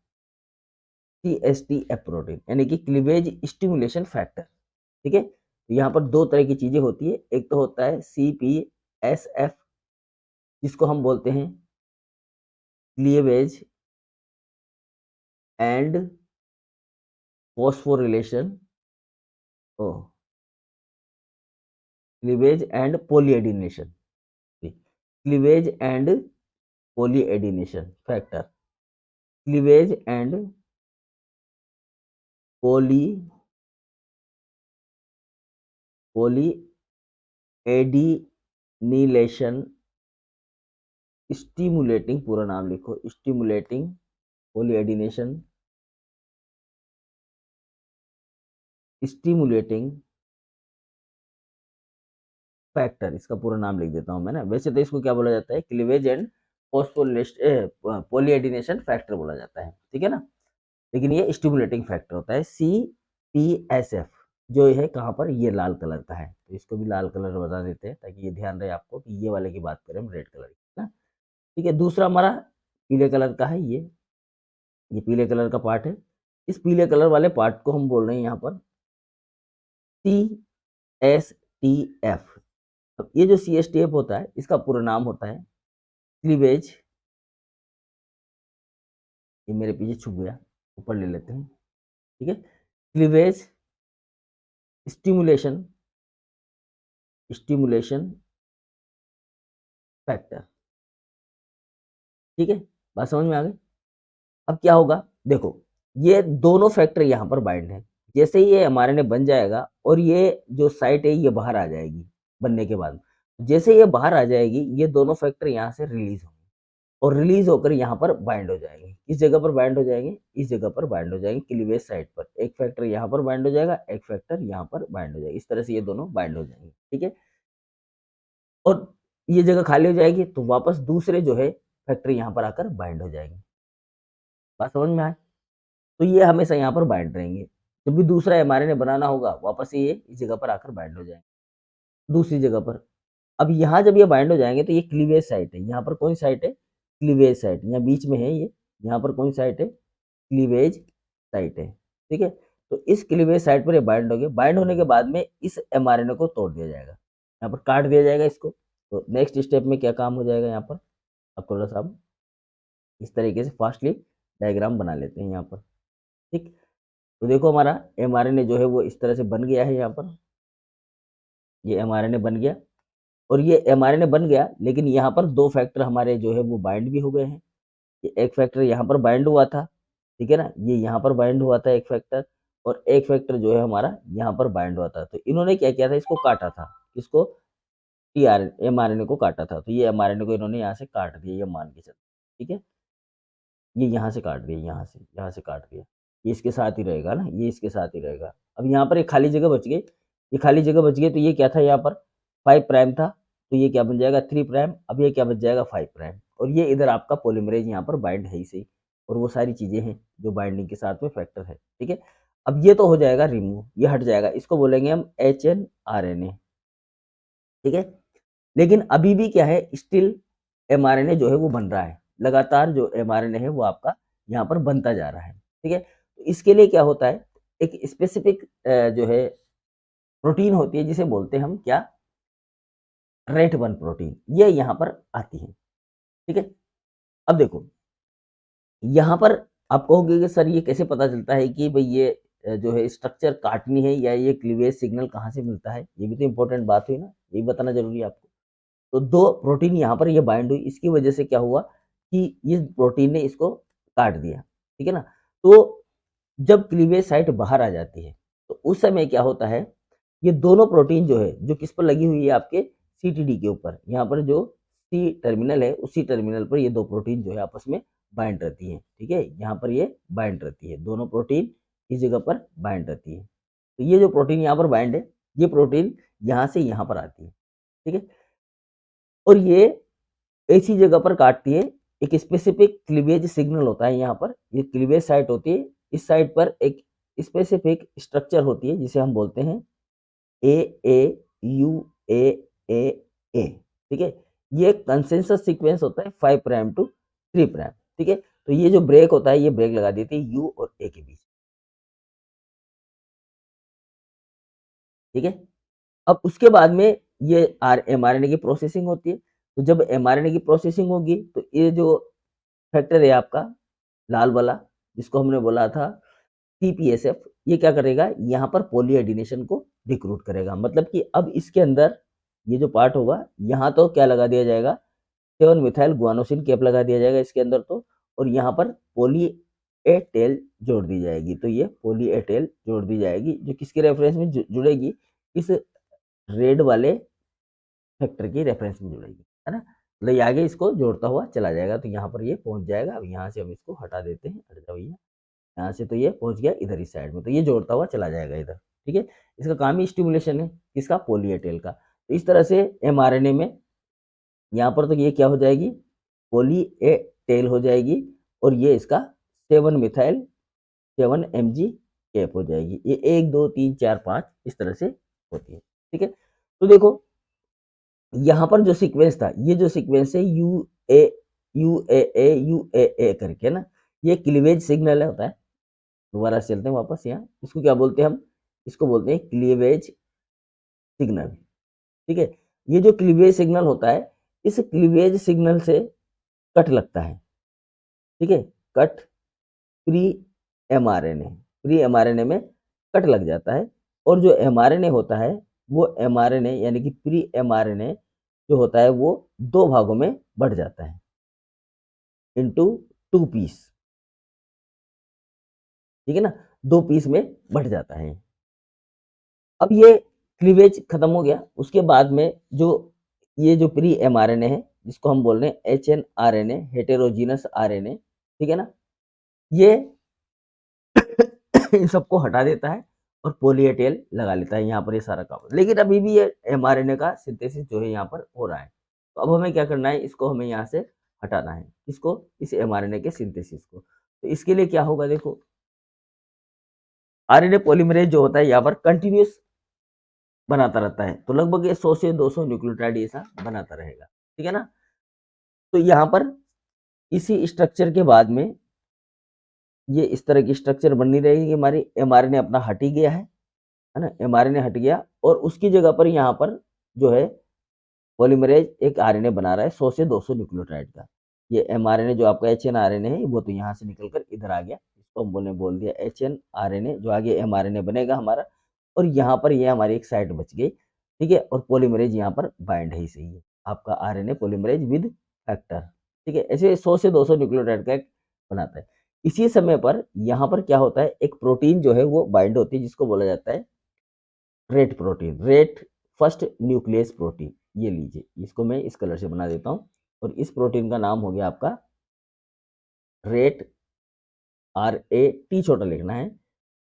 [SPEAKER 1] CSTF प्रोटीन यानी कि क्लीवेज स्टिमुलेशन फैक्टर, ठीक है? तो यहाँ पर दो तरह की चीजें होती है, एक तो होता है CPSF जिसको हम बोलते हैं cleavage and phosphorylation, oh cleavage and polyadenylation, cleavage and polyadenylation factor, cleavage and polyadenylation stimulating, पूरा नाम लिखो, स्टिमुलेटिंग पॉलीएडिनेशन स्टिमुलेटिंग फैक्टर, इसका पूरा नाम लिख देता हूं मैं ना। वैसे तो इसको क्या बोला जाता है, क्लीवेज एंड पॉलीएडिनेशन फैक्टर बोला जाता है, ठीक है ना। लेकिन ये स्टिमुलेटिंग फैक्टर होता है, CPSF, जो है कहाँ पर, ये लाल कलर का है, तो इसको भी लाल कलर बता देते हैं ताकि ये ध्यान रहे आपको कि ये वाले की बात करें हम रेड कलर की ना। ठीक है, दूसरा हमारा पीले कलर का है, ये पीले कलर का पार्ट है। इस पीले कलर वाले पार्ट को हम बोल रहे हैं यहाँ पर CSTF। अब ये जो CSTF होता है, इसका पूरा नाम होता है क्लीवेज, ये मेरे पीछे छुप गया, ऊपर ले लेते हैं, ठीक है, क्लीवेज स्टिमुलेशन फैक्टर, ठीक है, बात समझ में आ गई। अब क्या होगा, देखो ये दोनों फैक्टर यहाँ पर बाइंड है, जैसे ही ये mRNA बन जाएगा और ये जो साइट है ये बाहर आ जाएगी बनने के बाद, जैसे ये बाहर आ जाएगी ये दोनों फैक्टर यहाँ से रिलीज होंगे और रिलीज होकर यहाँ पर बाइंड हो जाएंगे। किस जगह पर बाइंड हो जाएंगे, इस जगह पर बाइंड हो जाएंगे क्लीवेज साइट पर। एक फैक्टर यहाँ पर बाइंड हो जाएगा, एक फैक्टर यहाँ पर बाइंड हो जाएगा, इस तरह से ये दोनों बाइंड हो जाएंगे, ठीक है। और ये जगह खाली हो जाएगी तो वापस दूसरे जो है फैक्टर यहाँ पर आकर बाइंड हो जाएंगे। बात समझ में आए, तो ये हमेशा यहाँ पर बाइंड रहेंगे। जब भी दूसरा mRNA बनाना होगा वापस ये इस जगह पर आकर बाइंड हो जाएंगे दूसरी जगह पर। अब यहाँ जब ये बाइंड हो जाएंगे तो ये क्लीवेज साइट है, यहाँ पर कौन साइट है, क्लीवेज साइट, यहाँ बीच में है ये, यहाँ पर कौन साइट है, क्लीवेज साइट है, ठीक है। तो इस क्लीवेज साइट पर ये बाइंड हो गया, बाइंड होने के बाद में इस mRNA को तोड़ दिया जाएगा, यहाँ पर काट दिया जाएगा इसको। तो नेक्स्ट स्टेप में क्या काम हो जाएगा, यहाँ पर अब थोड़ा सा हम इस तरीके से फास्टली डायग्राम बना लेते हैं यहाँ पर, ठीक। तो देखो हमारा mRNA जो है वो इस तरह से बन गया है, यहाँ पर ये mRNA बन गया और ये mRNA बन गया, लेकिन यहाँ पर दो फैक्टर हमारे जो है वो बाइंड भी हो गए हैं। ये एक फैक्टर यहाँ पर बाइंड हुआ था, ठीक है ना, ये यहाँ पर बाइंड हुआ था एक फैक्टर, और एक फैक्टर जो है हमारा यहाँ पर बाइंड हुआ था। तो इन्होंने क्या किया था, इसको काटा था, इसको mRNA को काटा था। तो ये mRNA को इन्होंने यहाँ से काट दिया, ये मान के चलते, ठीक है, ये यहाँ से काट दिया, यहाँ से काट दिया, ये इसके साथ ही रहेगा ना, ये इसके साथ ही रहेगा। अब यहाँ पर एक खाली जगह बच गई, ये खाली जगह बच गई, तो ये क्या था, यहाँ पर 5 प्राइम था, तो ये क्या बन जाएगा 3 प्राइम, अब ये क्या बच जाएगा 5 प्राइम, और ये इधर आपका पॉलीमरेज यहाँ पर बाइंड है ही सही, और वो सारी चीजें हैं जो बाइंडिंग के साथ में फैक्टर है, ठीक है। अब ये तो हो जाएगा रिमूव, ये हट जाएगा, इसको बोलेंगे हम HNRNA, ठीक है। लेकिन अभी भी क्या है, स्टिल mRNA जो है वो बन रहा है, लगातार जो mRNA है वो आपका यहाँ पर बनता जा रहा है, ठीक है। तो इसके लिए क्या होता है, एक स्पेसिफिक जो है प्रोटीन होती है जिसे बोलते हैं हम क्या, रेट 1 प्रोटीन, ये यहाँ पर आती है, ठीक है। अब देखो यहाँ पर आप कहोगे कि सर ये कैसे पता चलता है कि भाई ये जो है स्ट्रक्चर काटनी है या ये क्लीवेज सिग्नल कहाँ से मिलता है, ये भी तो इंपॉर्टेंट बात हुई ना, ये बताना जरूरी है आपको। तो दो प्रोटीन यहाँ पर ये बाइंड हुई, इसकी वजह से क्या हुआ कि इस प्रोटीन ने इसको काट दिया, ठीक है ना। तो जब क्लीवेज साइट बाहर आ जाती है तो उस समय क्या होता है, ये दोनों प्रोटीन जो है जो किस पर लगी हुई है, आपके CTD के ऊपर, यहाँ पर जो C टर्मिनल है उसी टर्मिनल पर ये दो प्रोटीन जो है आपस में बाइंड रहती है, ठीक है, यहाँ पर ये बाइंड रहती है, दोनों प्रोटीन इस जगह पर बाइंड रहती है। तो ये जो प्रोटीन यहाँ पर बाइंड है, ये प्रोटीन यहाँ से यहाँ पर आती है, ठीक है, और ये ऐसी जगह पर काटती है, एक स्पेसिफिक क्लीवेज सिग्नल होता है यहाँ पर, ये क्लीवेज साइट होती है, इस साइट पर एक स्पेसिफिक स्ट्रक्चर होती है जिसे हम बोलते हैं AAUAAA, ठीक है। ये कंसेंसस सीक्वेंस होता है 5 प्राइम टू 3 प्राइम, ठीक है। तो ये जो ब्रेक होता है ये ब्रेक लगा देती है U और A के बीच, ठीक है। अब उसके बाद में ये mRNA की प्रोसेसिंग होती है, तो जब mRNA की प्रोसेसिंग होगी तो ये जो फैक्टर है आपका लाल वाला जिसको हमने बोला था CPSF, ये क्या करेगा, यहाँ पर पॉलीएडिनेशन को रिक्रूट करेगा, मतलब कि अब इसके अंदर ये जो पार्ट होगा यहाँ तो क्या लगा दिया जाएगा, 7 मिथाइल गुआनोसिन कैप लगा दिया जाएगा इसके अंदर तो, और यहाँ पर पॉली ए टेल जोड़ दी जाएगी। तो ये पॉली ए टेल जोड़ दी जाएगी जो किसके रेफरेंस में जुड़ेगी, इस रेड वाले फैक्टर की रेफरेंस में जुड़ेगी, है ना। मतलब ये आगे इसको जोड़ता हुआ चला जाएगा, तो यहाँ पर ये पहुंच जाएगा। अब यहाँ से हम इसको हटा देते हैं, हट जाओ भैया, यहाँ से तो ये पहुंच गया इधर इस साइड में, तो ये जोड़ता हुआ चला जाएगा इधर, ठीक है। इसका काम ही स्टिमुलेशन है, किसका, पॉली ए टेल का। तो इस तरह से mRNA में यहाँ पर तो ये क्या हो जाएगी, पॉली ए टेल हो जाएगी, और ये इसका 7 मिथाइल 7 mg कैप हो जाएगी। ये 1 2 3 4 5 इस तरह से होती है, ठीक है। तो देखो यहाँ पर जो सीक्वेंस था, ये जो सीक्वेंस है UAA करके ना, ये क्लीवेज सिग्नल होता है। दोबारा चलते हैं वापस यहाँ, इसको क्या बोलते हैं हम, इसको बोलते हैं क्लीवेज सिग्नल, ठीक है। ये जो क्लीवेज सिग्नल होता है, इस क्लीवेज सिग्नल से कट लगता है, ठीक है। कट प्री mRNA में कट लग जाता है, और जो mRNA होता है वो mRNA यानी कि प्री mRNA जो होता है वो 2 भागों में बढ़ जाता है, इनटू 2 पीस, ठीक है ना, 2 पीस में बढ़ जाता है। अब ये क्लीवेज खत्म हो गया, उसके बाद में जो ये जो प्री mRNA है जिसको हम बोल रहे हैं HNRNA, हेटेरोजीनस RNA, ठीक है ना, ये इन सबको हटा देता है और पॉली ए टेल लगा लेता है यहाँ पर, ये सारा काम। लेकिन अभी भी ये mRNA का सिंथेसिस जो है यहाँ पर हो रहा है, तो अब हमें क्या करना है, इसको हमें यहाँ से हटाना है, इसको, इस mRNA के सिंथेसिस को। तो इसके लिए क्या होगा, देखो RNA पॉलीमरेज जो होता है यहाँ पर कंटिन्यूस बनाता रहता है, तो लगभग ये 100 से 200 न्यूक्लियोटाइड ऐसा बनाता रहेगा, ठीक है ना। तो यहाँ पर इसी स्ट्रक्चर के बाद में ये इस तरह की स्ट्रक्चर बननी रहेगी कि हमारी mRNA अपना हट ही गया है ना, mRNA हट गया, और उसकी जगह पर यहाँ पर जो है पॉलीमरेज एक RNA बना रहा है 100 से 200 न्यूक्लियोटाइड का। ये mRNA जो आपका HNRNA है वो तो यहाँ से निकलकर इधर आ गया, इसको हम बोल दिया HNRNA, जो आगे mRNA बनेगा हमारा, और यहाँ पर ये हमारी एक साइड बच गई, ठीक है। और पॉलीमरेज यहाँ पर बाइंड है ही सही है, आपका RNA पॉलीमरेज विद फैक्टर, ठीक है। ऐसे 100 से 200 न्यूक्लियोटाइड का एक बनाता है। इसी समय पर यहाँ पर क्या होता है, एक प्रोटीन जो है वो बाइंड होती है जिसको बोला जाता है rate protein, rate first nucleus protein. ये लीजिए, इसको मैं इस कलर से बना देता हूँ, और इस प्रोटीन का नाम हो गया आपका रेट, RAT छोटा लिखना है,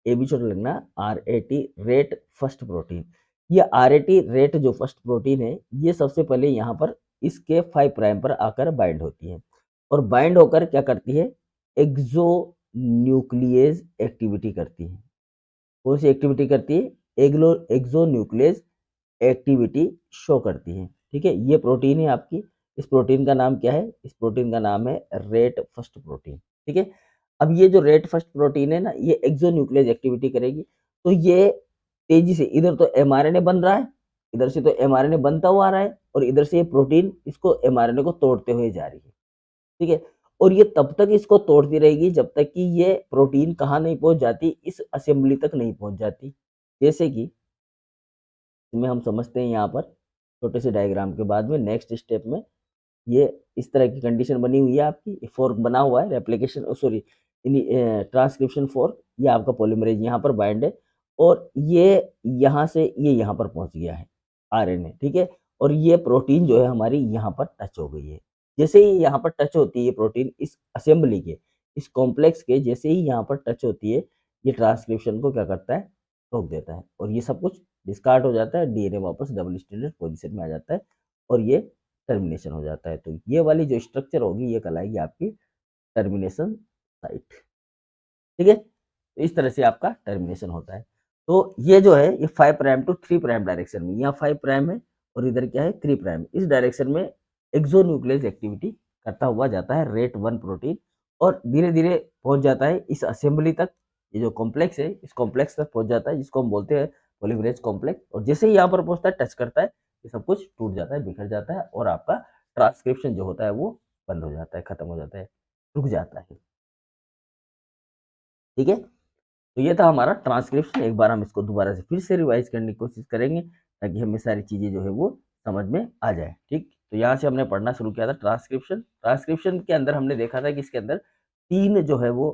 [SPEAKER 1] ए भी छोटा लिखना, RAT, रेट फर्स्ट प्रोटीन। ये RAT रेट जो फर्स्ट प्रोटीन है, ये सबसे पहले यहाँ पर इसके 5 प्राइम पर आकर बाइंड होती है, और बाइंड होकर क्या करती है, एक्सो न्यूक्लियस एक्टिविटी करती है। कौन सी एक्टिविटी करती है, एक्सो न्यूक्लियस एक्टिविटी शो करती है, ठीक है। ये प्रोटीन है आपकी, इस प्रोटीन का नाम क्या है, इस प्रोटीन का नाम है रेट फर्स्ट प्रोटीन, ठीक है। अब ये जो रेट फर्स्ट प्रोटीन है ना, ये एक्सोन्यूक्लियस एक्टिविटी करेगी, तो ये तेजी से इधर तो mRNA बन रहा है, इधर से तो mRNA बनता हुआ आ रहा है, और इधर से ये प्रोटीन इसको mRNA को तोड़ते हुए जा रही है, ठीक है। और ये तब तक इसको तोड़ती रहेगी जब तक कि ये प्रोटीन कहाँ नहीं पहुंच जाती, इस असेंबली तक नहीं पहुंच जाती। जैसे कि इसमें हम समझते हैं यहाँ पर छोटे से डायग्राम के बाद में नेक्स्ट स्टेप में ये इस तरह की कंडीशन बनी हुई है आपकी, फोर्क बना हुआ है, रेप्लिकेशन सॉरी ट्रांसक्रिप्शन फोर्क, ये आपका पॉलीमरेज यहाँ पर बाइंड है, और ये यहाँ से ये यहाँ पर पहुँच गया है RNA, ठीक है। और ये प्रोटीन जो है हमारी यहाँ पर टच हो गई है। जैसे ही यहाँ पर टच होती है ये प्रोटीन इस असेंबली के, इस कॉम्प्लेक्स के, जैसे ही यहाँ पर टच होती है, ये ट्रांसक्रिप्शन को क्या करता है, रोक देता है, और ये सब कुछ डिस्कार्ड हो जाता है, DNA वापस डबल स्ट्रैंडेड पोजीशन में आ जाता है, और ये टर्मिनेशन हो जाता है। तो ये वाली जो स्ट्रक्चर होगी ये कहलाएगी आपकी टर्मिनेशन साइट, ठीक है। तो इस तरह से आपका टर्मिनेशन होता है। तो ये जो है ये 5 प्राइम टू 3 प्राइम डायरेक्शन में, यहाँ 5 प्राइम है और इधर क्या है 3 प्राइम, इस डायरेक्शन में एक्सोन्यूक्लियस एक्टिविटी करता हुआ जाता है रेट 1 प्रोटीन, और धीरे धीरे पहुंच जाता है इस असेंबली तक। ये जो कॉम्प्लेक्स है इस कॉम्प्लेक्स तक पहुंच जाता है, जिसको हम बोलते हैं पॉलीमरेज कॉम्प्लेक्स, और जैसे ही यहाँ पर पहुंचता है, टच करता है, ये सब कुछ टूट जाता है, बिखर जाता है, और आपका ट्रांसक्रिप्शन जो होता है वो बंद हो जाता है, खत्म हो जाता है, रुक जाता है, ठीक है। तो ये था हमारा ट्रांसक्रिप्शन। एक बार हम इसको दोबारा से फिर से रिवाइज करने की कोशिश करेंगे ताकि हमें सारी चीज़ें जो है वो समझ में आ जाए। ठीक, तो यहाँ से हमने पढ़ना शुरू किया था ट्रांसक्रिप्शन। ट्रांसक्रिप्शन के अंदर हमने देखा था कि इसके अंदर 3 जो है वो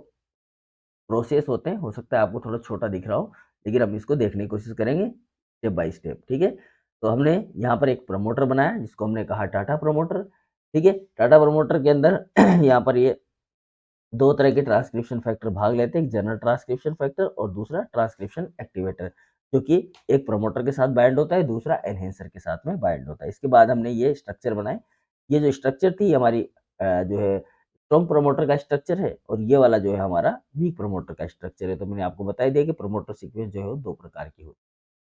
[SPEAKER 1] प्रोसेस होते हैं। हो सकता है आपको थोड़ा छोटा दिख रहा हो, लेकिन हम इसको देखने की कोशिश करेंगे स्टेप बाय स्टेप। ठीक है, तो हमने यहाँ पर एक प्रमोटर बनाया जिसको हमने कहा टाटा प्रमोटर। ठीक है, टाटा प्रमोटर के अंदर यहाँ पर ये 2 तरह के ट्रांसक्रिप्शन फैक्टर भाग लेते हैं, एक जनरल ट्रांसक्रिप्शन फैक्टर और दूसरा ट्रांसक्रिप्शन एक्टिवेटर, जो कि एक प्रमोटर के साथ बाइंड होता है, दूसरा एनहेंसर के साथ में बाइंड होता है। इसके बाद हमने ये स्ट्रक्चर बनाए। ये जो स्ट्रक्चर थी हमारी जो है स्ट्रॉन्ग प्रमोटर का स्ट्रक्चर है, और ये वाला जो है हमारा वीक प्रमोटर का स्ट्रक्चर है। तो मैंने आपको बता ही दिया कि प्रमोटर सीक्वेंस जो है वो 2 प्रकार की होती है।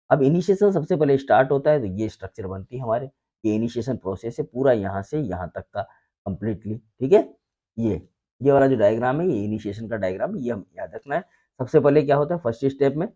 [SPEAKER 1] अब इनिशिएशन सबसे पहले स्टार्ट होता है, तो ये स्ट्रक्चर बनती है हमारे, ये इनिशिएशन प्रोसेस है पूरा यहाँ से यहाँ तक का कंप्लीटली। ठीक है, ये वाला जो डायग्राम है ये इनिशिएशन का डायग्राम, ये हम याद रखना है। सबसे पहले क्या होता है फर्स्ट स्टेप में,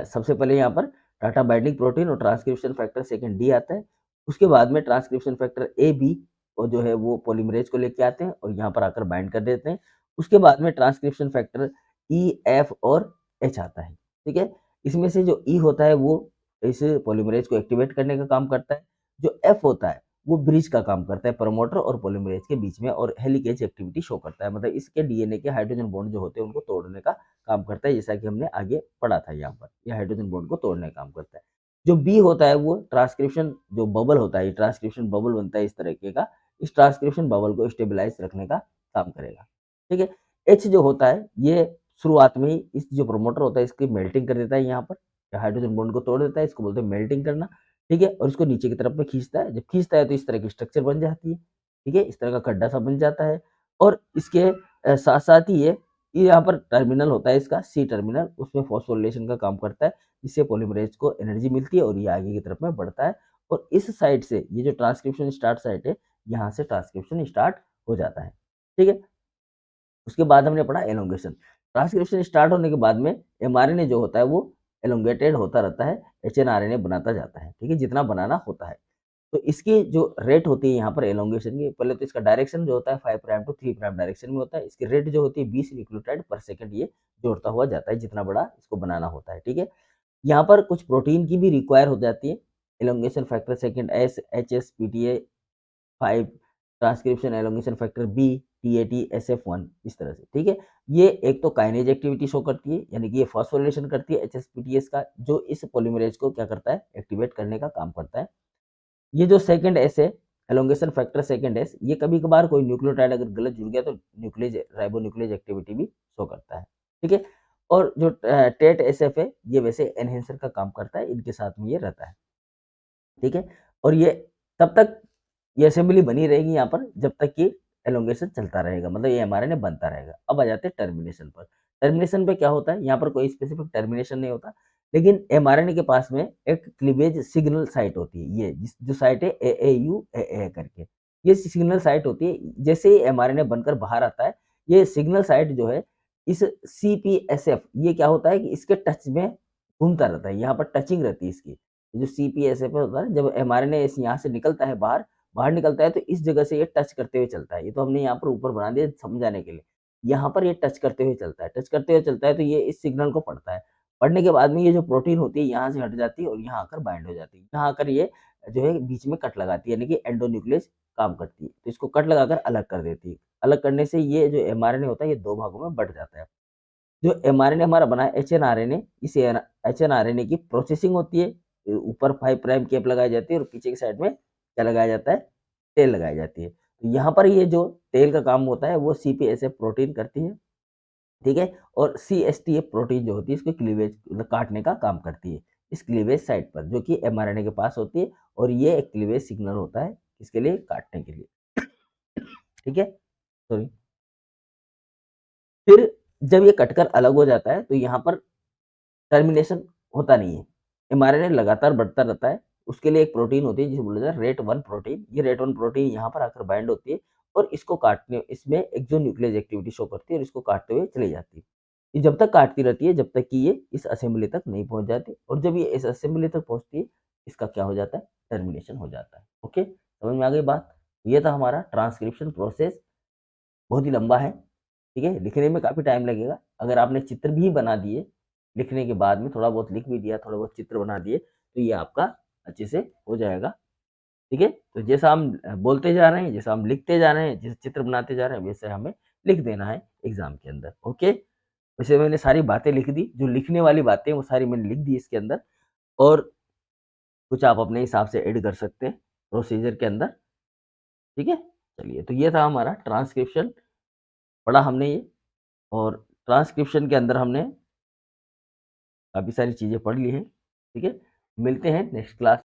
[SPEAKER 1] सबसे पहले यहाँ पर टाटा बाइंडिंग प्रोटीन और ट्रांसक्रिप्शन फैक्टर सेकंड डी आता है। उसके बाद में ट्रांसक्रिप्शन फैक्टर ए बी और जो है वो पॉलीमरेज को लेके आते हैं और यहाँ पर आकर बाइंड कर देते हैं। उसके बाद में ट्रांसक्रिप्शन फैक्टर ई एफ और एच आता है। ठीक है, इसमें से जो ई होता है वो इस पॉलीमरेज को एक्टिवेट करने का काम करता है, जो एफ होता है वो ब्रिज का काम करता है प्रमोटर और पॉलीमरेज के बीच में, और हेलिकेज एक्टिविटी शो करता है, मतलब इसके डीएनए के हाइड्रोजन बॉन्ड जो होते हैं उनको तोड़ने का काम करता है, जैसा कि हमने आगे पढ़ा था। यहाँ पर यह हाइड्रोजन बॉन्ड को तोड़ने का काम करता है। जो बी होता है वो ट्रांसक्रिप्शन जो बबल होता है, ट्रांसक्रिप्शन बबल बनता है इस तरीके का, इस ट्रांसक्रिप्शन बबल को स्टेबलाइज रखने का काम करेगा। ठीक है, एच जो होता है ये शुरुआत में ही इस जो प्रमोटर होता है इसकी मेल्टिंग कर देता है, यहाँ पर हाइड्रोजन बॉन्ड को तोड़ देता है, इसको बोलते हैं मेल्टिंग करना। ठीक है, और इसको नीचे की तरफ में खींचता है, जब खींचता है तो इस तरह की स्ट्रक्चर बन जाती है। ठीक है, इस तरह का खड्डा सा बन जाता है, और इसके साथ साथ ही ये यहाँ पर टर्मिनल होता है इसका सी टर्मिनल, उसमें फॉस्फोरिलेशन का काम करता है, जिससे पॉलीमरेज को एनर्जी मिलती है और ये आगे की तरफ में बढ़ता है। और इस साइड से ये जो ट्रांसक्रिप्शन स्टार्ट साइट है, यहाँ से ट्रांसक्रिप्शन स्टार्ट हो जाता है। ठीक है, उसके बाद हमने पढ़ा एलोंगेशन। ट्रांसक्रिप्शन स्टार्ट होने के बाद में एमआरएनए जो होता है वो एलोंगेटेड होता रहता है, एचएनआरएनए बनाता जाता है। ठीक है, जितना बनाना होता है, तो इसकी जो रेट होती है यहाँ पर एलोंगेशन की, पहले तो इसका डायरेक्शन जो होता है 5 प्राइम टू 3 प्राइम डायरेक्शन में होता है। इसकी रेट जो होती है 20 न्यूक्लियोटाइड पर सेकंड ये जोड़ता हुआ जाता है, जितना बड़ा इसको बनाना होता है। ठीक है, यहाँ पर कुछ प्रोटीन की भी रिक्वायर हो जाती है, elongation factor second S H S P T A 5, transcription elongation factor B T A T S F 1, इस तरह से। ठीक है, ये एक तो काइनेज एक्टिविटी शो करती है, यानी कि ये फॉस्फोरिलेशन करती है H S P T S का, जो इस पॉलीमरेज को क्या करता है एक्टिवेट करने का काम करता है। ये जो सेकंड एस है एलोंगेशन फैक्टर सेकंड एस, ये कभी कभार कोई न्यूक्लियोटाइड अगर गलत जुड़ गया तो न्यूक्लियस राइबोन्यूक्लियस एक्टिविटी भी शो करता है। ठीक है, और जो टेट एस एफ है ये वैसे एनहेंसर का काम करता है, इनके साथ में ये रहता है। ठीक है, और ये तब तक ये असेंबली बनी रहेगी यहाँ पर जब तक कि एलोंगेशन चलता रहेगा, मतलब ये एमआरएनए बनता रहेगा। अब आ जाते हैं टर्मिनेशन पर। टर्मिनेशन पे क्या होता है, यहाँ पर कोई स्पेसिफिक टर्मिनेशन नहीं होता, लेकिन एमआरएनए के पास में एक क्लीवेज सिग्नल साइट होती है, ये जो साइट है एएयू एए करके, ये सिग्नल साइट होती है। जैसे ही एमआरएनए बनकर बाहर आता है, ये सिग्नल साइट जो है इस सीपीएसएफ, ये क्या होता है कि इसके टच में घूमता रहता है, यहाँ पर टचिंग रहती है इसकी। ये जो सीपीएसएफ होता है, जब एमआरएनए इस यहाँ से निकलता है बाहर बाहर निकलता है तो इस जगह से ये टच करते हुए चलता है। ये तो हमने यहाँ पर ऊपर बना दिया समझाने के लिए। यहाँ पर ये टच करते हुए चलता है, टच करते हुए चलता है तो ये इस सिग्नल को पढ़ता है। पढ़ने के बाद में ये जो प्रोटीन होती है यहाँ से हट जाती है और यहाँ आकर बाइंड हो जाती है। यहाँ आकर ये जो है बीच में कट लगाती है, यानी कि एंडोन्यूक्लियस काम करती है। तो इसको कट लगाकर अलग कर देती है। अलग करने से ये जो एमआरएनए होता है ये 2 भागों में बँट जाता है। जो एमआरएनए हमारा बना है एचएनआरएनए, इस एचएनआरएनए की प्रोसेसिंग होती है। ऊपर 5 प्राइम कैप लगाई जाती है और पीछे की साइड में क्या लगाया जाता है, टेल लगाई जाती है। तो यहाँ पर ये जो टेल का काम होता है वो सीपीएसएफ प्रोटीन करती है। ठीक है, और सीएसटीएफ प्रोटीन जो होती है इसको क्लीवेज मतलब काटने का काम करती है इस क्लीवेज साइट पर, जो कि एमआरएनए के पास होती है, और ये एक क्लीवेज सिग्नल होता है इसके लिए काटने के लिए। ठीक है, सॉरी। फिर जब ये कटकर अलग हो जाता है तो यहाँ पर टर्मिनेशन होता नहीं है, एमआरएनए लगातार बढ़ता रहता है। उसके लिए एक प्रोटीन होती है जिसे बोला जाता है रेट 1 प्रोटीन। ये रेट 1 प्रोटीन यहाँ पर आकर बाइंड होती है और इसको काटने इसमें एक्सोन्यूक्लियस एक्टिविटी शो करती है और इसको काटते हुए चली जाती है। ये जब तक काटती रहती है जब तक कि ये इस असेंबली तक नहीं पहुँच जाती, और जब ये इस असेंबली तक पहुँचती है इसका क्या हो जाता है, टर्मिनेशन हो जाता है। ओके, समझ में आ गई बात? ये था हमारा ट्रांसक्रिप्शन प्रोसेस, बहुत ही लंबा है। ठीक है, लिखने में काफ़ी टाइम लगेगा। अगर आपने चित्र भी बना दिए लिखने के बाद में, थोड़ा बहुत लिख भी दिया, थोड़ा बहुत चित्र बना दिए, तो ये आपका अच्छे से हो जाएगा। ठीक है? तो जैसा हम बोलते जा रहे हैं, जैसा हम लिखते जा रहे हैं, जैसे चित्र बनाते जा रहे हैं, वैसे हमें लिख देना है एग्ज़ाम के अंदर। ओके? वैसे मैंने सारी बातें लिख दी, जो लिखने वाली बातें हैं वो सारी मैंने लिख दी इसके अंदर, और कुछ आप अपने हिसाब से ऐड कर सकते हैं प्रोसीजर के अंदर। ठीक है? चलिए, तो ये था हमारा ट्रांसक्रिप्शन, पढ़ा हमने ये, और ट्रांसक्रिप्शन के अंदर हमने काफ़ी सारी चीज़ें पढ़ ली हैं। ठीक है? मिलते हैं नेक्स्ट क्लास